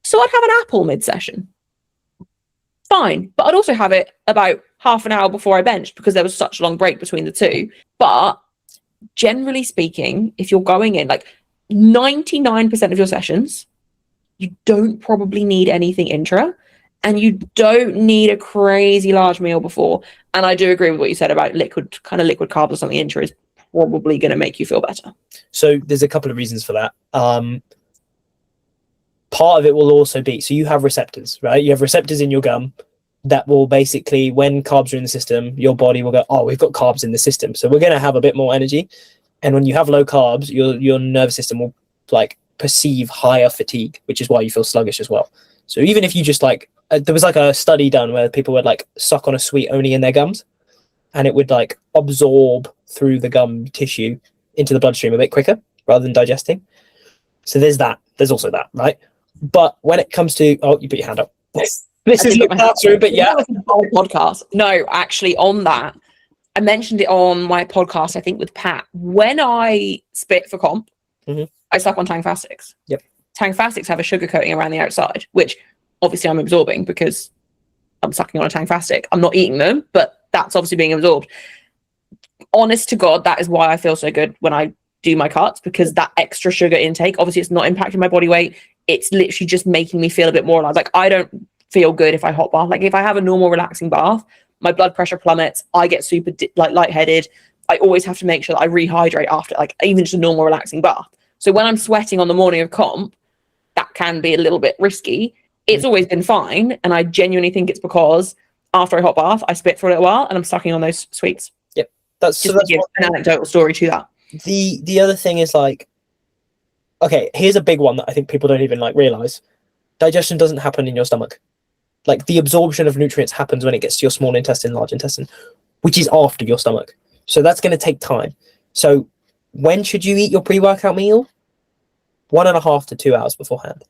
S1: So I'd have an apple mid-session. Fine. But I'd also have it about half an hour before I benched because there was such a long break between the two. But generally speaking, if you're going in, like 99% of your sessions, you don't probably need anything intra, and you don't need a crazy large meal before. And I do agree with what you said about liquid carbs or something intra is probably going to make you feel better.
S2: So there's a couple of reasons for that. Part of it will also be, so you have receptors, right? You have receptors in your gum that will basically, when carbs are in the system, your body will go, oh, we've got carbs in the system, so we're going to have a bit more energy. And when you have low carbs, your nervous system will like perceive higher fatigue, which is why you feel sluggish as well. So even if you just like, there was like a study done where people would like suck on a sweet only in their gums, and it would like absorb through the gum tissue into the bloodstream a bit quicker rather than digesting. So there's that. There's also that, right? But when it comes to, oh, you put your hand up. This is the classroom, but yeah.
S1: Podcast. No, actually, on that, I mentioned it on my podcast, I think with Pat. When I spit for comp, I suck on Tang Fastics.
S2: Yep.
S1: Tang Fastics have a sugar coating around the outside, which obviously I'm absorbing because I'm sucking on a Tang Fastic. I'm not eating them, but that's obviously being absorbed. Honest to God, that is why I feel so good when I do my cuts, because that extra sugar intake, obviously it's not impacting my body weight. It's literally just making me feel a bit more alive. Like, I don't feel good if I hot bath. Like, if I have a normal relaxing bath, my blood pressure plummets. I get super lightheaded. I always have to make sure that I rehydrate after, like, even just a normal relaxing bath. So when I'm sweating on the morning of comp, that can be a little bit risky. It's always been fine. And I genuinely think it's because after I hot bath, I spit for a little while and I'm sucking on those sweets.
S2: Yep. That's
S1: an anecdotal story to that.
S2: The other thing is, like, okay, here's a big one that I think people don't even like realize. Digestion doesn't happen in your stomach. Like, the absorption of nutrients happens when it gets to your small intestine, large intestine, which is after your stomach. So that's going to take time. So when should you eat your pre-workout meal? 1.5 to 2 hours beforehand.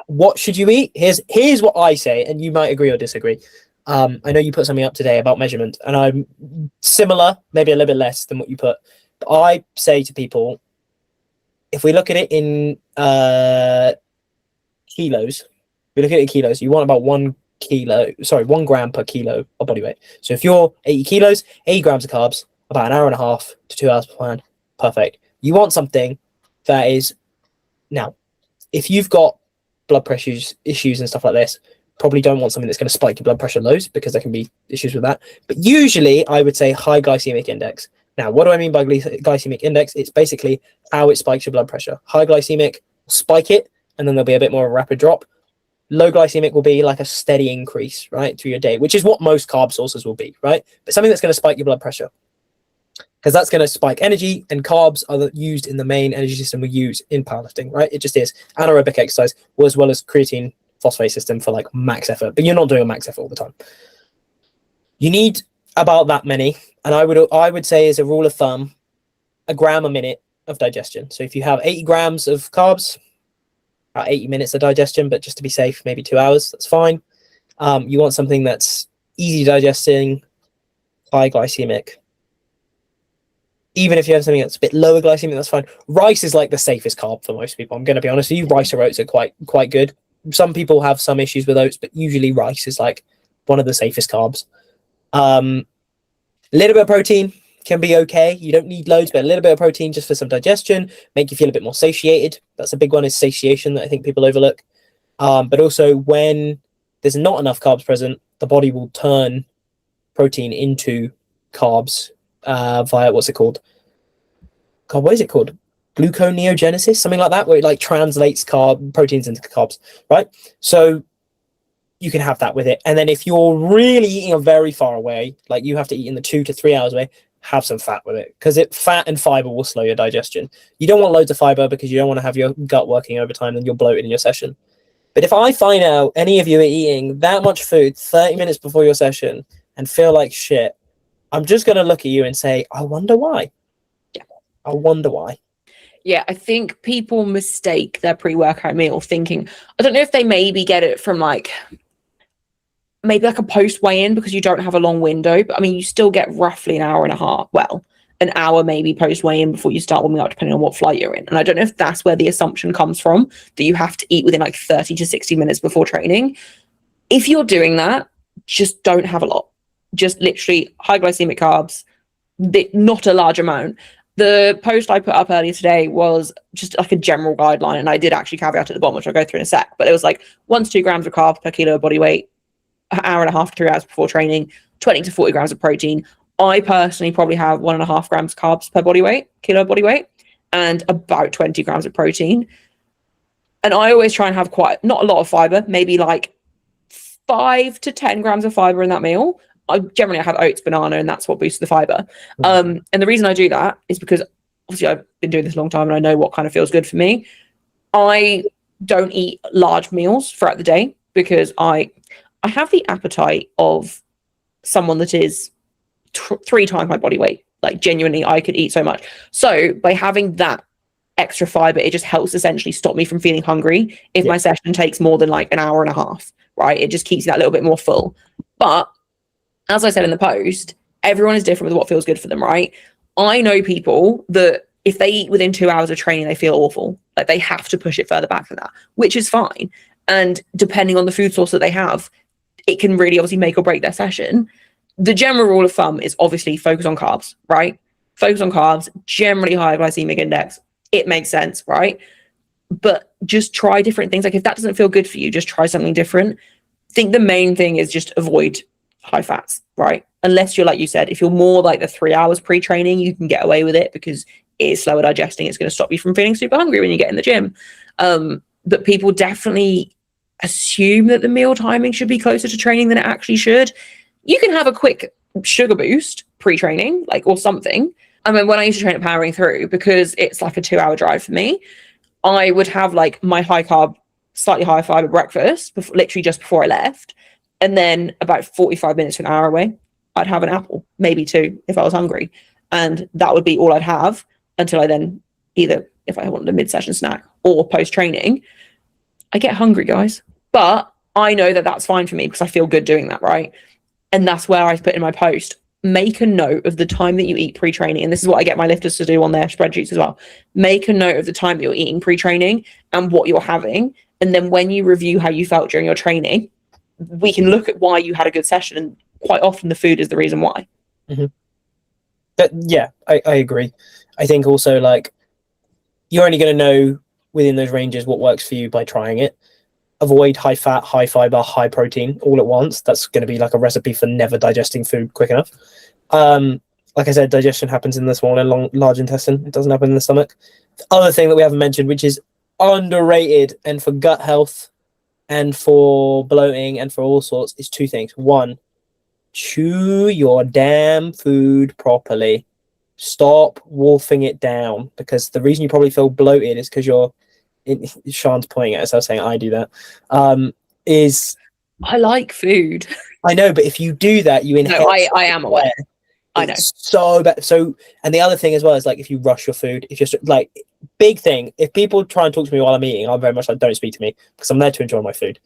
S2: What should you eat? Here's what I say, and you might agree or disagree. I know you put something up today about measurement, and I'm similar, maybe a little bit less than what you put. But I say to people, if we look at it in kilos, we look at it in kilos, you want about 1 gram per kilo of body weight. So if you're 80 kilos, 80 grams of carbs, about an hour and a half to 2 hours per plan, perfect. You want something that is, now, if you've got blood pressure issues and stuff like this, probably don't want something that's going to spike your blood pressure lows, because there can be issues with that. But usually I would say high glycemic index. Now, what do I mean by glycemic index? It's basically how it spikes your blood pressure. High glycemic will spike it, and then there'll be a bit more of a rapid drop. Low glycemic will be like a steady increase, right, through your day, which is what most carb sources will be, right? But something that's going to spike your blood pressure, because that's going to spike energy, and carbs are used in the main energy system we use in powerlifting, right? It just is anaerobic exercise, as well as creatine phosphate system for like max effort, but you're not doing a max effort all the time. You need about that many, and I would say, as a rule of thumb, a gram a minute of digestion. So if you have 80 grams of carbs, about 80 minutes of digestion, but just to be safe, maybe 2 hours, that's fine. You want something that's easy digesting, high glycemic. Even if you have something that's a bit lower glycemic, that's fine. Rice is like the safest carb for most people. I'm going to be honest with you. Rice or oats are quite good. Some people have some issues with oats, but usually rice is like one of the safest carbs. A little bit of protein can be okay. You don't need loads, but a little bit of protein just for some digestion, make you feel a bit more satiated. That's a big one, is satiation, that I think people overlook. But also, when there's not enough carbs present, the body will turn protein into carbs via, what's it called? God, what is it called? Gluconeogenesis, something like that, where it like translates proteins into carbs, right? So you can have that with it. And then if you're really eating very far away, like you have to eat in the 2 to 3 hours away, have some fat with it, because fat and fiber will slow your digestion. You don't want loads of fiber because you don't want to have your gut working overtime and you're bloated in your session. But if I find out any of you are eating that much food 30 minutes before your session and feel like shit, I'm just going to look at you and say, I wonder why.
S1: Yeah.
S2: I wonder why.
S1: Yeah, I think people mistake their pre-workout meal thinking, I don't know if they maybe get it from like maybe like a post weigh-in, because you don't have a long window, but I mean, you still get roughly an hour and a half, well, an hour maybe post weigh-in before you start warming up, depending on what flight you're in. And I don't know if that's where the assumption comes from, that you have to eat within like 30 to 60 minutes before training. If you're doing that, just don't have a lot. Just literally high glycemic carbs, not a large amount. The post I put up earlier today was just like a general guideline, and I did actually caveat at the bottom, which I'll go through in a sec, but it was like 1 to 2 grams of carbs per kilo of body weight, an hour and a half to 3 hours before training, 20 to 40 grams of protein. I personally probably have 1.5 grams carbs per kilo of body weight, and about 20 grams of protein. And I always try and have not a lot of fiber, maybe like 5 to 10 grams of fiber in that meal. I generally have oats, banana, and that's what boosts the fiber. And the reason I do that is because obviously I've been doing this a long time and I know what kind of feels good for me. I don't eat large meals throughout the day because I have the appetite of someone that is 3 times my body weight. Like genuinely, I could eat so much. So by having that extra fiber, it just helps essentially stop me from feeling hungry if my session takes more than like an hour and a half, right? It just keeps you that little bit more full. But as I said in the post, everyone is different with what feels good for them, right? I know people that if they eat within 2 hours of training, they feel awful. Like they have to push it further back than that, which is fine. And depending on the food source that they have, it can really obviously make or break their session. The general rule of thumb is obviously focus on carbs, right? Focus on carbs, generally higher glycemic index. It makes sense, right? But just try different things. Like if that doesn't feel good for you, just try something different. I think the main thing is just avoid high fats, right? Unless you're, like you said, if you're more like the 3 hours pre-training, you can get away with it because it is slower digesting. It's going to stop you from feeling super hungry when you get in the gym. But people definitely assume that the meal timing should be closer to training than it actually should. You can have a quick sugar boost pre-training, like, or something. I mean, when I used to train at Powering Through, because it's like a 2-hour drive for me, I would have like my high carb, slightly higher fiber breakfast, literally just before I left. And then about 45 minutes to an hour away, I'd have an apple, maybe 2 if I was hungry. And that would be all I'd have until I then either, if I wanted a mid-session snack or post-training. I get hungry, guys. But I know that that's fine for me because I feel good doing that, right? And that's where I put in my post, make a note of the time that you eat pre-training. And this is what I get my lifters to do on their spreadsheets as well. Make a note of the time that you're eating pre-training and what you're having. And then when you review how you felt during your training, we can look at why you had a good session. And quite often the food is the reason why.
S2: Mm-hmm. I agree. I think also, like, you're only going to know within those ranges what works for you by trying it. Avoid high fat, high fiber, high protein all at once. That's going to be like a recipe for never digesting food quick enough. Like I said, digestion happens in the small and large intestine. It doesn't happen in the stomach. The other thing that we haven't mentioned, which is underrated and for gut health and for bloating and for all sorts, is two things. One, chew your damn food properly. Stop wolfing it down, because the reason you probably feel bloated is because Sean's pointing at us, I was saying I do that, is
S1: I like food.
S2: I know, but if you do that, you inhale.
S1: No, I am aware. I know.
S2: So bad. So, and the other thing as well is, like, if you rush your food, if you're like, big thing, if people try and talk to me while I'm eating, I'm very much like, don't speak to me, because I'm there to enjoy my food.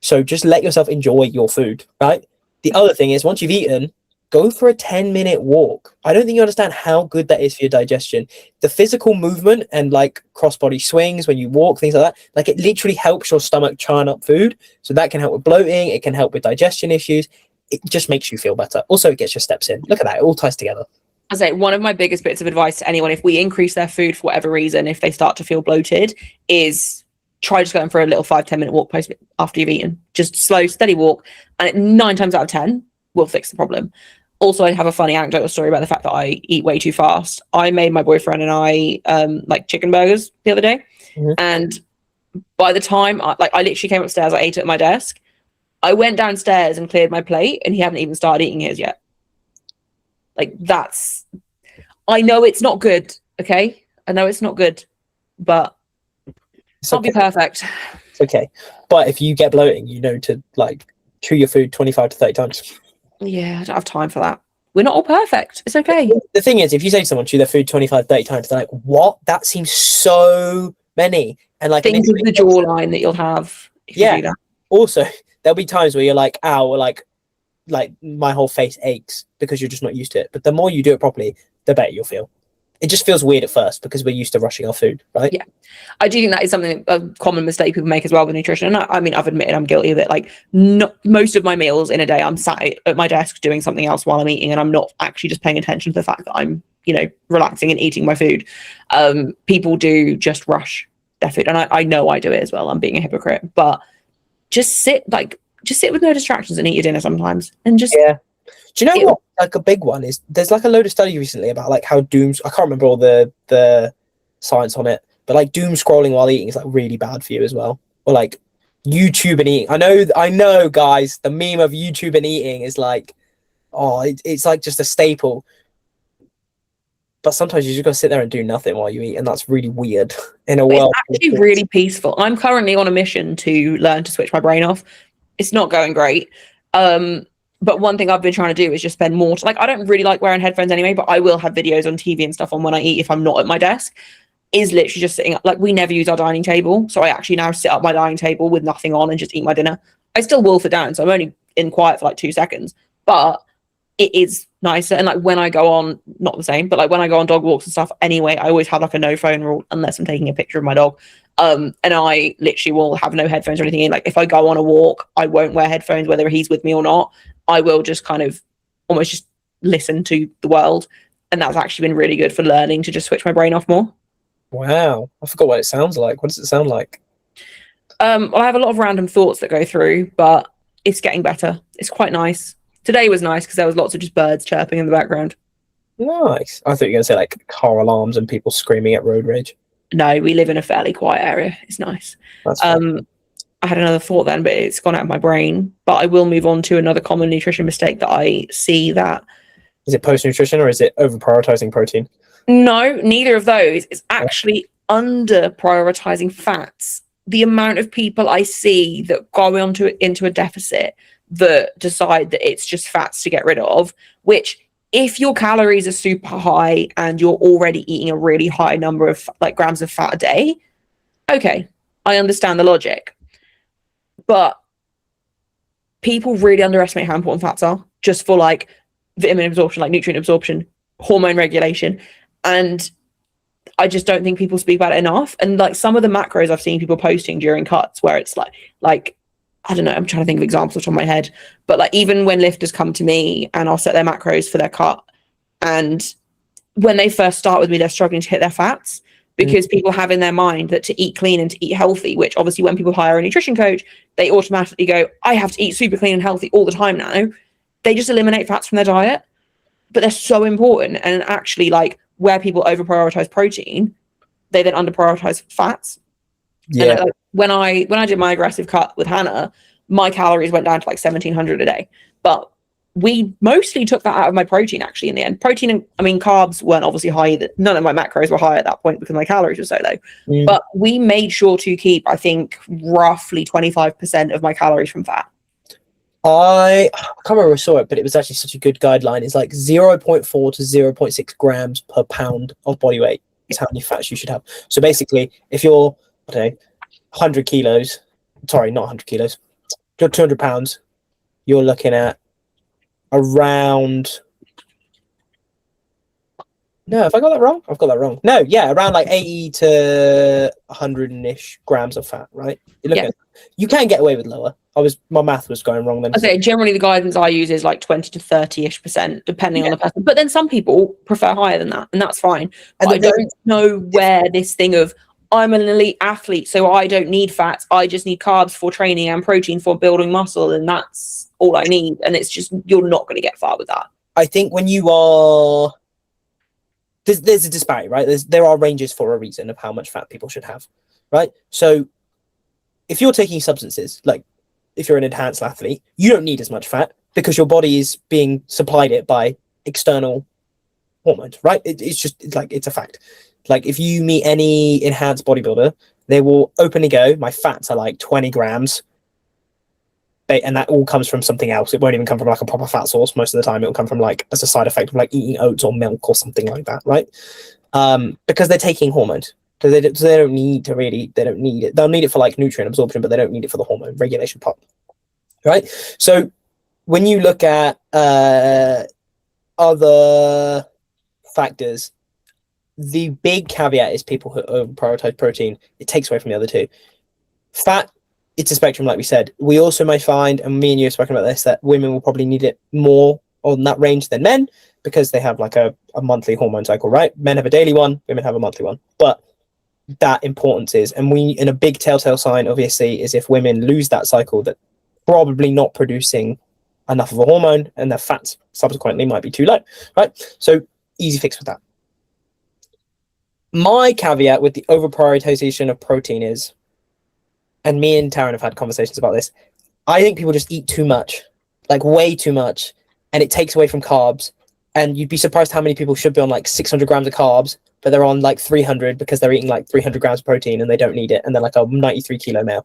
S2: So just let yourself enjoy your food, right? The other thing is, once you've eaten, go for a 10-minute walk. I don't think you understand how good that is for your digestion. The physical movement and like cross-body swings when you walk, things like that, like, it literally helps your stomach churn up food. So that can help with bloating. It can help with digestion issues. It just makes you feel better. Also, it gets your steps in. Look at that. It all ties together.
S1: I say one of my biggest bits of advice to anyone, if we increase their food for whatever reason, if they start to feel bloated, is try just going for a little 5-10 minute walk post after you've eaten. Just slow, steady walk. And it 9 times out of 10 will fix the problem. Also, I have a funny anecdotal story about the fact that I eat way too fast. I made my boyfriend and I like chicken burgers the other day.
S2: Mm-hmm.
S1: And by the time I literally came upstairs, I ate it at my desk. I went downstairs and cleared my plate and he hadn't even started eating his yet. Like, I know it's not good. Okay. I know it's not good, but it's not be perfect.
S2: It's okay. But if you get bloating, you know to like chew your food 25 to 30 times.
S1: Yeah, I don't have time for that. We're not all perfect. It's okay.
S2: The thing is, if you say to someone, chew their food 25, 30 times, they're like, what? That seems so many. And like,
S1: think of the jawline that you'll have if you do that.
S2: Also, there'll be times where you're like, ow, or like my whole face aches because you're just not used to it. But the more you do it properly, the better you'll feel. It just feels weird at first because we're used to rushing our food, right?
S1: Yeah. I do think that is something, a common mistake people make as well with nutrition. And I mean, I've admitted I'm guilty of it. Like, most of my meals in a day, I'm sat at my desk doing something else while I'm eating, and I'm not actually just paying attention to the fact that I'm, relaxing and eating my food. People do just rush their food. And I know I do it as well. I'm being a hypocrite. But just sit with no distractions and eat your dinner sometimes. And just...
S2: Yeah. Do you know what? Like, a big one is, there's like a load of study recently about like how I can't remember all the science on it, but like doom scrolling while eating is like really bad for you as well. Or like YouTube and eating. I know, guys, the meme of YouTube and eating is like, it's like just a staple. But sometimes you just gotta sit there and do nothing while you eat, and that's really weird in a world.
S1: It's actually really peaceful. I'm currently on a mission to learn to switch my brain off. It's not going great. But one thing I've been trying to do is just spend more I don't really like wearing headphones anyway, but I will have videos on TV and stuff on when I eat if I'm not at my desk. Is literally just sitting up. Like, we never use our dining table, so I actually now sit at my dining table with nothing on and just eat my dinner. I still wolf it down, so I'm only in quiet for like 2 seconds, but it is nicer. And like, when I go on, not the same, but like when I go on dog walks and stuff anyway, I always have like a no phone rule unless I'm taking a picture of my dog. And I literally will have no headphones or anything in. Like, if I go on a walk, I won't wear headphones whether he's with me or not. I will just kind of almost just listen to the world. And that's actually been really good for learning to just switch my brain off more.
S2: Wow. I forgot what it sounds like. What does it sound like?
S1: Well, I have a lot of random thoughts that go through, but it's getting better. It's quite nice. Today was nice because there was lots of just birds chirping in the background.
S2: Nice. I thought you were going to say like car alarms and people screaming at road rage.
S1: No, we live in a fairly quiet area. It's nice.
S2: That's fun.
S1: I had another thought then, but it's gone out of my brain. But I will move on to another common nutrition mistake that I see that...
S2: Is it post-nutrition or is it over-prioritizing protein?
S1: No, neither of those. It's actually under-prioritizing fats. The amount of people I see that go into a deficit that decide that it's just fats to get rid of, which, if your calories are super high and you're already eating a really high number of like grams of fat a day, okay, I understand the logic. But people really underestimate how important fats are just for like vitamin absorption, like nutrient absorption, hormone regulation. And I just don't think people speak about it enough. And like some of the macros I've seen people posting during cuts where it's like I don't know, I'm trying to think of examples off the top of my head, but like even when lifters come to me and I'll set their macros for their cut, and when they first start with me, they're struggling to hit their fats because people have in their mind that to eat clean and to eat healthy, which obviously when people hire a nutrition coach, they automatically go, I have to eat super clean and healthy all the time now. They just eliminate fats from their diet, but they're so important. And actually like where people over prioritize protein, they then under prioritize fats.
S2: Yeah.
S1: And when I did my aggressive cut with Hannah, my calories went down to like 1,700 a day. But we mostly took that out of my protein actually in the end. Protein and carbs weren't obviously high. None of my macros were high at that point because my calories were so low. But we made sure to keep, I think, roughly 25% of my calories from fat.
S2: I can't remember where I saw it, but it was actually such a good guideline. It's like 0.4 to 0.6 grams per pound of body weight is how many fats you should have. So basically, if you're, I don't know, 100 kilos, sorry, not 100 kilos, you're 200 pounds, you're looking at around, no, have I got that wrong? I've got that wrong. No, yeah, around like 80 to 100-ish grams of fat, right? You can get away with lower. My math was going wrong then.
S1: Okay, generally the guidance I use is like 20 to 30-ish%, depending on the person. But then some people prefer higher than that, and that's fine. And I don't know where this thing of I'm an elite athlete, so I don't need fats. I just need carbs for training and protein for building muscle, and that's all I need. And it's just, you're not going to get far with that.
S2: I think when you are, there's a disparity, right? There are ranges for a reason of how much fat people should have, right? So if you're taking substances, like if you're an enhanced athlete, you don't need as much fat because your body is being supplied it by external hormones, right? It's a fact. Like if you meet any enhanced bodybuilder, they will openly go, my fats are like 20 grams. And that all comes from something else. It won't even come from like a proper fat source. Most of the time, it'll come from like as a side effect of like eating oats or milk or something like that, right? Because they're taking hormones. So they don't need it. They'll need it for like nutrient absorption, but they don't need it for the hormone regulation part, right? So when you look at other factors, the big caveat is people who over prioritize protein. It takes away from the other two. Fat, it's a spectrum, like we said. We also may find, and me and you have spoken about this, that women will probably need it more on that range than men because they have like a monthly hormone cycle, right? Men have a daily one, women have a monthly one. But that importance is, and a big telltale sign, obviously, is if women lose that cycle, that probably not producing enough of a hormone and their fats subsequently might be too low, right? So easy fix with that. My caveat with the over prioritization of protein is, and me and Taryn have had conversations about this, I think people just eat too much, like way too much, and it takes away from carbs. And you'd be surprised how many people should be on like 600 grams of carbs, but they're on like 300 because they're eating like 300 grams of protein and they don't need it. And they're like a 93 kilo male.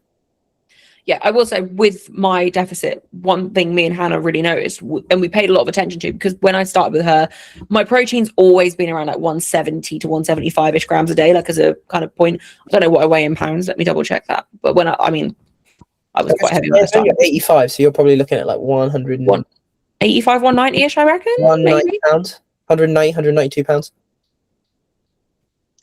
S1: Yeah, I will say with my deficit, one thing me and Hannah really noticed, and we paid a lot of attention to, because when I started with her, my protein's always been around like 170 to 175-ish grams a day, like as a kind of point. I don't know what I weigh in pounds. Let me double check that. But when I was quite heavy when I started.
S2: 85, so you're probably looking at like 100.
S1: 185, 190-ish, I reckon.
S2: 190 pounds, 190, 192 pounds.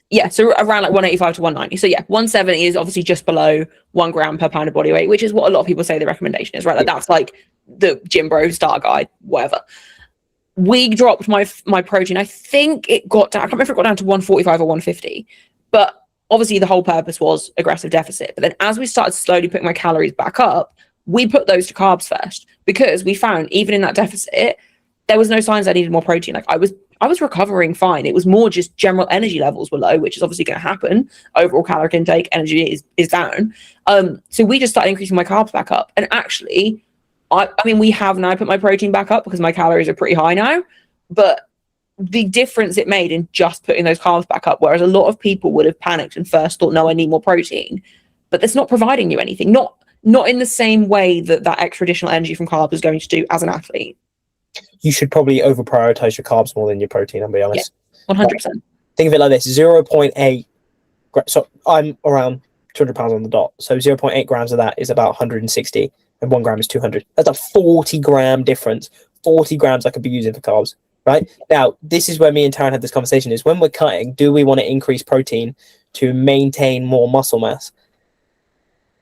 S1: Yeah, so around like 185 to 190. So yeah, 170 is obviously just below 1 gram per pound of body weight, which is what a lot of people say the recommendation is, right? Like that's like the gym bro starter guide, whatever. We dropped my protein. I think it got down, I can't remember if it got down to 145 or 150, but obviously the whole purpose was aggressive deficit. But then as we started slowly putting my calories back up, we put those to carbs first, because we found even in that deficit, there was no signs I needed more protein. Like I was recovering fine. It was more just general energy levels were low, which is obviously going to happen. Overall caloric intake, energy is down. So we just started increasing my carbs back up. And actually, I mean, we have now put my protein back up because my calories are pretty high now. But the difference it made in just putting those carbs back up, whereas a lot of people would have panicked and first thought, no, I need more protein. But that's not providing you anything. Not in the same way that extra additional energy from carbs is going to do as an athlete.
S2: You should probably over prioritize your carbs more than your protein, I'll be honest.
S1: Yeah, 100%.
S2: Think of it like this: 0.8. So I'm around 200 pounds on the dot. So 0.8 grams of that is about 160, and 1 gram is 200. That's a 40-gram difference. 40 grams I could be using for carbs, right? Now, this is where me and Taryn had this conversation, is when we're cutting, do we want to increase protein to maintain more muscle mass?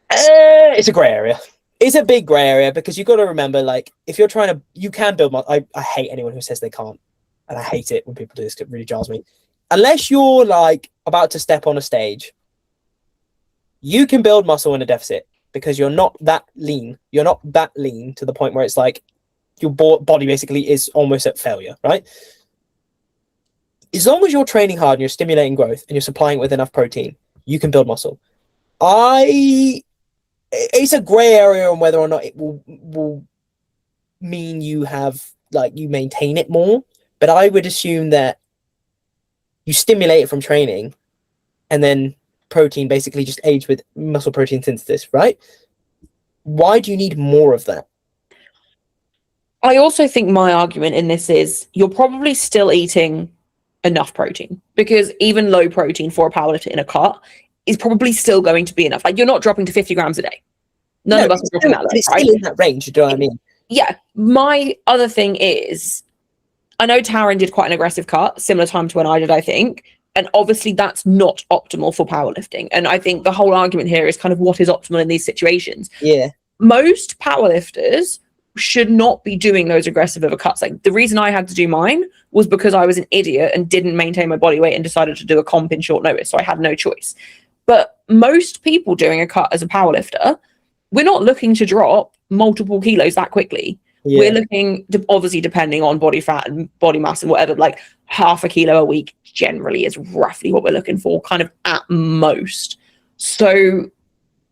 S2: It's a grey area. It's a big grey area, because you've got to remember, like, if you're trying to, you can build muscle. I hate anyone who says they can't. And I hate it when people do this. It really jars me. Unless you're, like, about to step on a stage, you can build muscle in a deficit, because you're not that lean. You're not that lean to the point where it's like your body basically is almost at failure, right? As long as you're training hard and you're stimulating growth and you're supplying it with enough protein, you can build muscle. It's a grey area on whether or not it will mean you have, like, you maintain it more. But I would assume that you stimulate it from training, and then protein basically just aids with muscle protein synthesis, right? Why do you need more of that?
S1: I also think my argument in this is you're probably still eating enough protein, because even low protein for a powerlifter in a cut is probably still going to be enough. Like, you're not dropping to 50 grams a day. None of us are dropping that low,
S2: it's
S1: right?
S2: still in that range, do you know what I mean?
S1: Yeah. My other thing is, I know Taryn did quite an aggressive cut, similar time to when I did, I think. And obviously that's not optimal for powerlifting. And I think the whole argument here is kind of what is optimal in these situations.
S2: Yeah.
S1: Most powerlifters should not be doing those aggressive of a cuts. Like, the reason I had to do mine was because I was an idiot and didn't maintain my body weight and decided to do a comp in short notice. So I had no choice. But most people doing a cut as a powerlifter, we're not looking to drop multiple kilos that quickly. Yeah. We're looking to, obviously, depending on body fat and body mass and whatever, like half a kilo a week generally is roughly what we're looking for, kind of at most. So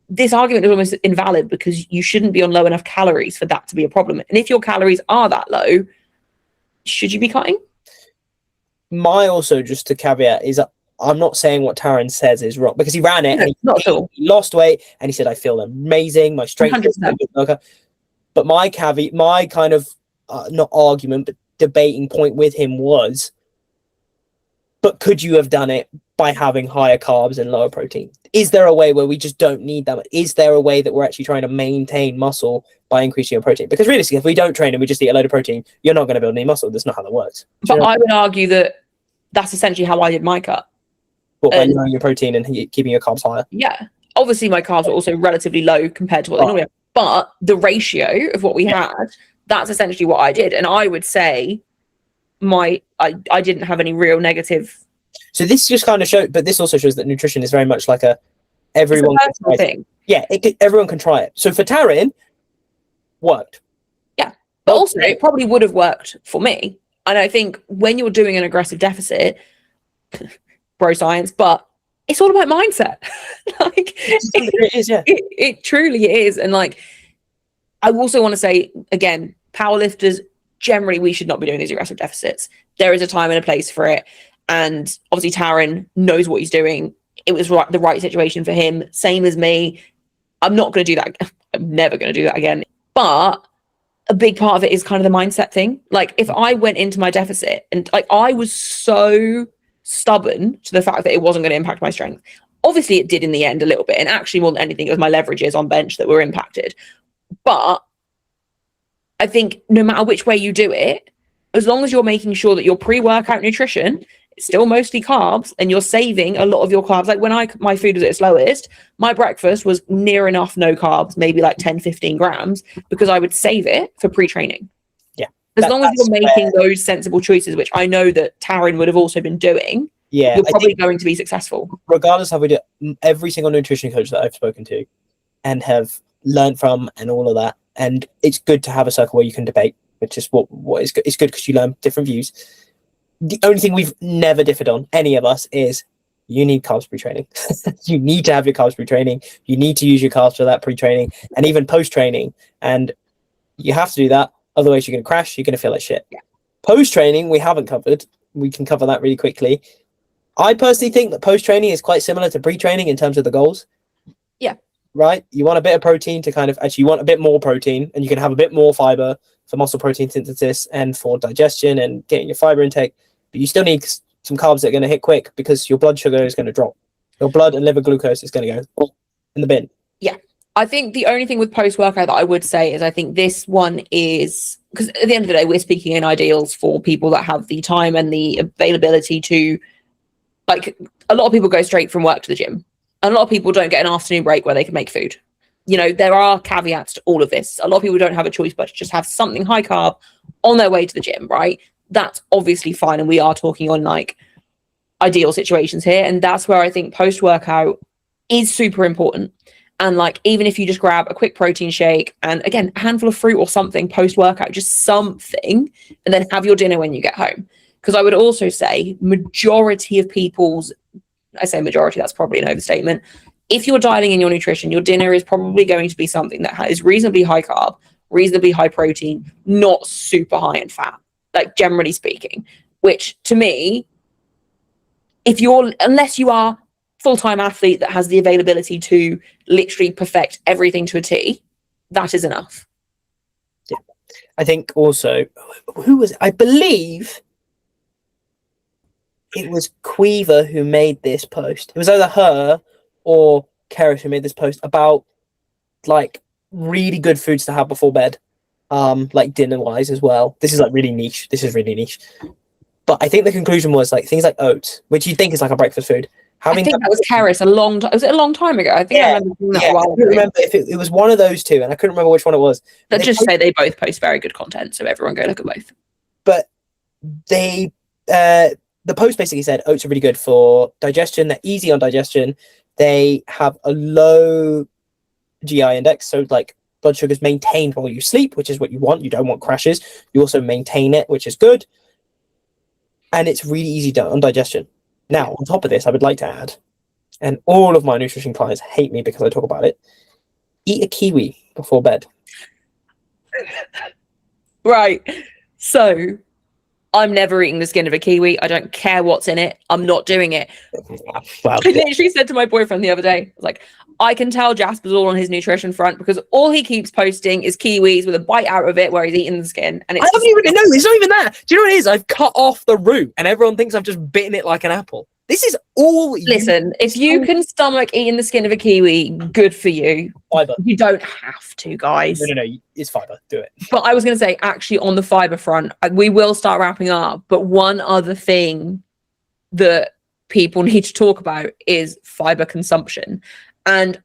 S1: this argument is almost invalid, because you shouldn't be on low enough calories for that to be a problem. And if your calories are that low, should you be cutting?
S2: My also, just to caveat, is I'm not saying what Taryn says is wrong, because he ran it, and he lost weight, and he said, I feel amazing, my strength is good. But my caveat, my kind of not argument, but debating point with him was, but could you have done it by having higher carbs and lower protein? Is there a way where we just don't need that much? Is there a way that we're actually trying to maintain muscle by increasing your protein? Because realistically, if we don't train and we just eat a load of protein, you're not going to build any muscle. That's not how that works.
S1: But I would argue that that's essentially how I did my cut.
S2: What, by lowering your protein and keeping your carbs higher?
S1: Yeah. Obviously, my carbs were also relatively low compared to what they normally are. But the ratio of what we had, that's essentially what I did. And I would say I didn't have any real negative.
S2: So this just kind of shows, but this also shows that nutrition is very much like everyone
S1: can try thing.
S2: Yeah, everyone can try it. So for Taryn, worked.
S1: Yeah, but also it probably would have worked for me. And I think when you're doing an aggressive deficit, bro science, but it's all about mindset. Like,
S2: it is, yeah.
S1: It truly is. And like, I also want to say again, powerlifters generally, we should not be doing these aggressive deficits. There is a time and a place for it. And obviously Taryn knows what he's doing. It was the right situation for him. Same as me. I'm not going to do that. I'm never going to do that again. But a big part of it is kind of the mindset thing. Like, if I went into my deficit and like, I was so stubborn to the fact that it wasn't going to impact my strength. Obviously it did in the end a little bit. And actually more than anything, it was my leverages on bench that were impacted. But I think no matter which way you do it, as long as you're making sure that your pre-workout nutrition is still mostly carbs and you're saving a lot of your carbs. Like when my food was at its lowest, my breakfast was near enough no carbs, maybe like 10, 15 grams, because I would save it for pre-training.
S2: Yeah.
S1: As long as you're making those sensible choices, which I know that Taryn would have also been doing, you're probably going to be successful.
S2: Regardless of how we do it, every single nutrition coach that I've spoken to and have learned from and all of that, and it's good to have a circle where you can debate, which is what is good. It's good because you learn different views. The only thing we've never differed on, any of us, is you need carbs pre-training. You need to have your carbs pre-training. You need to use your carbs for that pre-training and even post-training. And you have to do that. Otherwise, you're going to crash. You're going to feel like shit.
S1: Yeah.
S2: Post-training, we haven't covered. We can cover that really quickly. I personally think that post-training is quite similar to pre-training in terms of the goals.
S1: Yeah.
S2: Right? You want a bit of protein to kind of, actually, you want a bit more protein, and you can have a bit more fiber for muscle protein synthesis and for digestion and getting your fiber intake. But you still need some carbs that are going to hit quick because your blood sugar is going to drop. Your blood and liver glucose is going to go in the bin.
S1: Yeah. I think the only thing with post-workout that I would say is I think this one is, because at the end of the day, we're speaking in ideals for people that have the time and the availability to, like, a lot of people go straight from work to the gym. A lot of people don't get an afternoon break where they can make food. You know, there are caveats to all of this. A lot of people don't have a choice but to just have something high carb on their way to the gym, right? That's obviously fine. And we are talking on like ideal situations here. And that's where I think post-workout is super important. And like, even if you just grab a quick protein shake and again, a handful of fruit or something post-workout, just something, and then have your dinner when you get home. Because I would also say majority of people's, I say majority, that's probably an overstatement. If you're dialing in your nutrition, your dinner is probably going to be something that is reasonably high carb, reasonably high protein, not super high in fat, like generally speaking, which to me, unless you are full-time athlete that has the availability to literally perfect everything to a T, that is enough.
S2: Yeah. I think also, I believe it was Queever who made this post. It was either her or Keris who made this post about like really good foods to have before bed, like dinner wise as well. This is like really niche. But I think the conclusion was like things like oats, which you think is like a breakfast food.
S1: I think that was Keris a long time. Was it a long time ago? I think I remember doing that a while ago.
S2: I couldn't remember if it was one of those two, and I couldn't remember which one it was.
S1: Let's just say they both post very good content, so everyone go look at both.
S2: But they, the post basically said oats are really good for digestion. They're easy on digestion. They have a low GI index, so like blood sugar's maintained while you sleep, which is what you want. You don't want crashes. You also maintain it, which is good. And it's really easy on digestion. Now, on top of this, I would like to add, and all of my nutrition clients hate me because I talk about it, eat a kiwi before bed.
S1: Right. So I'm never eating the skin of a kiwi. I don't care what's in it. I'm not doing it.
S2: Wow.
S1: I literally said to my boyfriend the other day, like, I can tell Jasper's all on his nutrition front because all he keeps posting is kiwis with a bite out of it where he's eating the skin. And
S2: I don't even know. It's not even that. Do you know what it is? I've cut off the root and everyone thinks I've just bitten it like an apple. This is all.
S1: Listen, if you can stomach eating the skin of a kiwi, good for you.
S2: Fiber.
S1: You don't have to, guys.
S2: No. It's fiber. Do it.
S1: But I was going to say, actually, on the fiber front, we will start wrapping up. But one other thing that people need to talk about is fiber consumption. And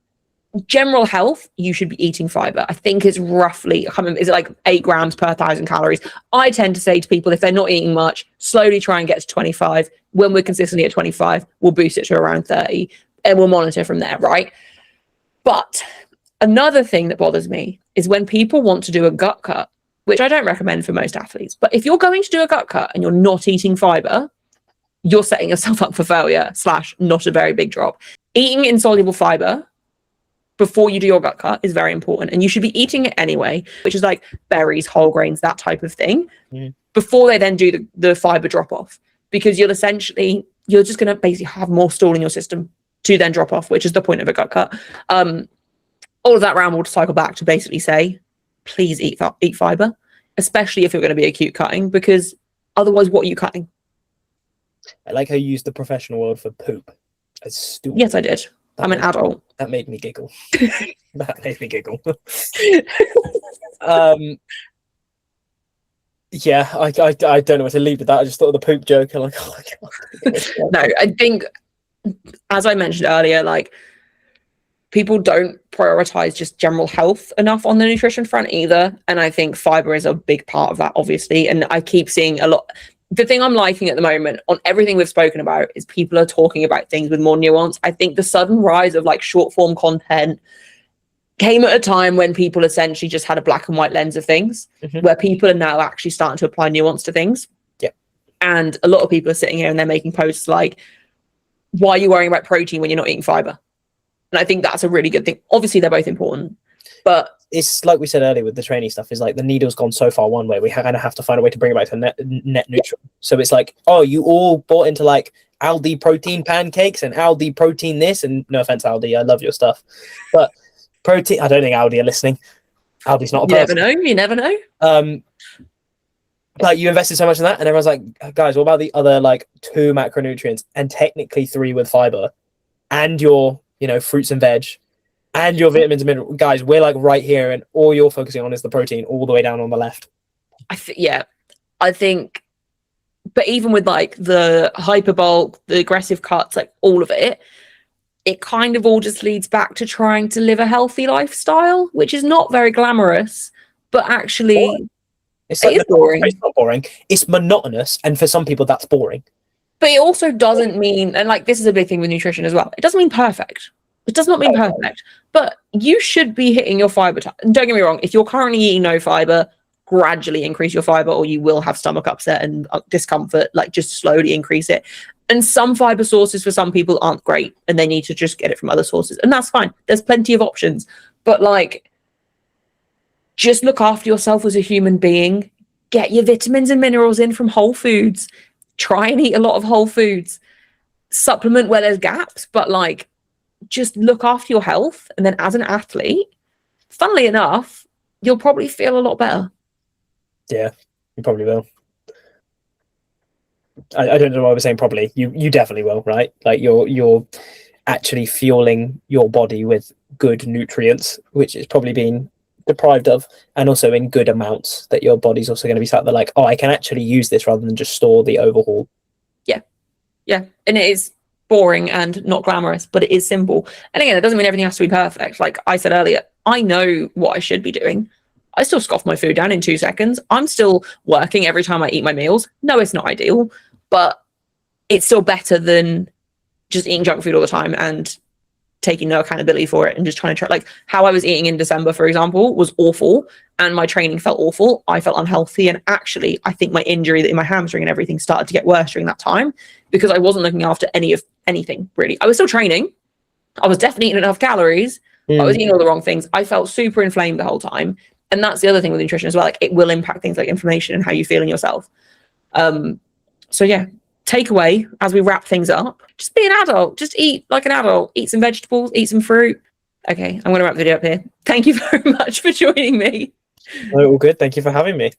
S1: general health, you should be eating fiber. I think it's roughly, I can't remember, is it like 8 grams per 1,000 calories? I tend to say to people, if they're not eating much, slowly try and get to 25. When we're consistently at 25, we'll boost it to around 30 and we'll monitor from there, right? But another thing that bothers me is when people want to do a gut cut, which I don't recommend for most athletes. But if you're going to do a gut cut and you're not eating fiber, you're setting yourself up for failure / not a very big drop. Eating insoluble fiber before you do your gut cut is very important. And you should be eating it anyway, which is like berries, whole grains, that type of thing, before they then do the fiber drop off. Because you're just going to basically have more stored in your system to then drop off, which is the point of a gut cut. All of that round will cycle back to basically say, please eat fiber, especially if you're going to be acute cutting, because otherwise, what are you cutting?
S2: I like how you used the professional word for poop. It's stupid.
S1: Yes, I did. I'm an adult.
S2: That made me giggle. Yeah, I don't know what to leave with that. I just thought of the poop joke. I'm like, oh my God.
S1: No, I think, as I mentioned earlier, like, people don't prioritize just general health enough on the nutrition front either. And I think fiber is a big part of that, obviously. And I keep seeing a lot. The thing I'm liking at the moment on everything we've spoken about is people are talking about things with more nuance. I think the sudden rise of like short form content came at a time when people essentially just had a black and white lens of things, where people are now actually starting to apply nuance to things.
S2: Yeah.
S1: And a lot of people are sitting here and they're making posts like, why are you worrying about protein when you're not eating fiber? And I think that's a really good thing. Obviously, they're both important, but
S2: it's like we said earlier with the training stuff, is like the needle's gone so far one way, we kind of have to find a way to bring it back to net neutral. So it's like, oh, you all bought into like Aldi protein pancakes and Aldi protein this, and no offense, Aldi, I love your stuff, but protein, I don't think Aldi are listening. Aldi's not a person.
S1: You never know.
S2: Like, you invested so much in that, and everyone's like, guys, what about the other like 2 macronutrients and technically 3 with fiber, and your, fruits and veg, and your vitamins and minerals. Guys, we're like right here, and all you're focusing on is the protein all the way down on the left.
S1: I think, but even with like the hyperbulk, the aggressive cuts, like all of it, it kind of all just leads back to trying to live a healthy lifestyle, which is not very glamorous, but actually
S2: It's like
S1: it is boring.
S2: It's not boring. It's monotonous, and for some people, that's boring.
S1: But it also doesn't mean, and like this is a big thing with nutrition as well, it doesn't mean perfect. It does not mean perfect, but you should be hitting your fiber. Don't get me wrong, if you're currently eating no fiber, gradually increase your fiber, or you will have stomach upset and discomfort. Like, just slowly increase it. And some fiber sources for some people aren't great, and they need to just get it from other sources, and that's fine. There's plenty of options, but like, just look after yourself as a human being. Get your vitamins and minerals in from whole foods. Try and eat a lot of whole foods. Supplement where there's gaps, but like, just look after your health. And then as an athlete, funnily enough, you'll probably feel a lot better.
S2: Yeah, you probably will. I don't know why I was saying probably. You definitely will, right? Like, you're actually fueling your body with good nutrients, which it's probably been deprived of, and also in good amounts, that your body's also going to be sat there like, oh, I can actually use this rather than just store the overhaul.
S1: Yeah. And it is boring and not glamorous, but it is simple. And again, it doesn't mean everything has to be perfect. Like I said earlier, I know what I should be doing. I still scoff my food down in 2 seconds. I'm still working every time I eat my meals. No, it's not ideal, but it's still better than just eating junk food all the time and taking no accountability for it and just trying to like how I was eating in December, for example, was awful, and my training felt awful. I felt unhealthy, and actually I think my injury in my hamstring and everything started to get worse during that time because I wasn't looking after anything really. I was still training. I was definitely eating enough calories, but I was eating all the wrong things. I felt super inflamed the whole time. And that's the other thing with nutrition as well. Like, it will impact things like inflammation and how you feel in yourself. So yeah, takeaway as we wrap things up, just be an adult. Just eat like an adult. Eat some vegetables, eat some fruit. Okay, I'm going to wrap the video up here. Thank you very much for joining me.
S2: All good. Thank you for having me.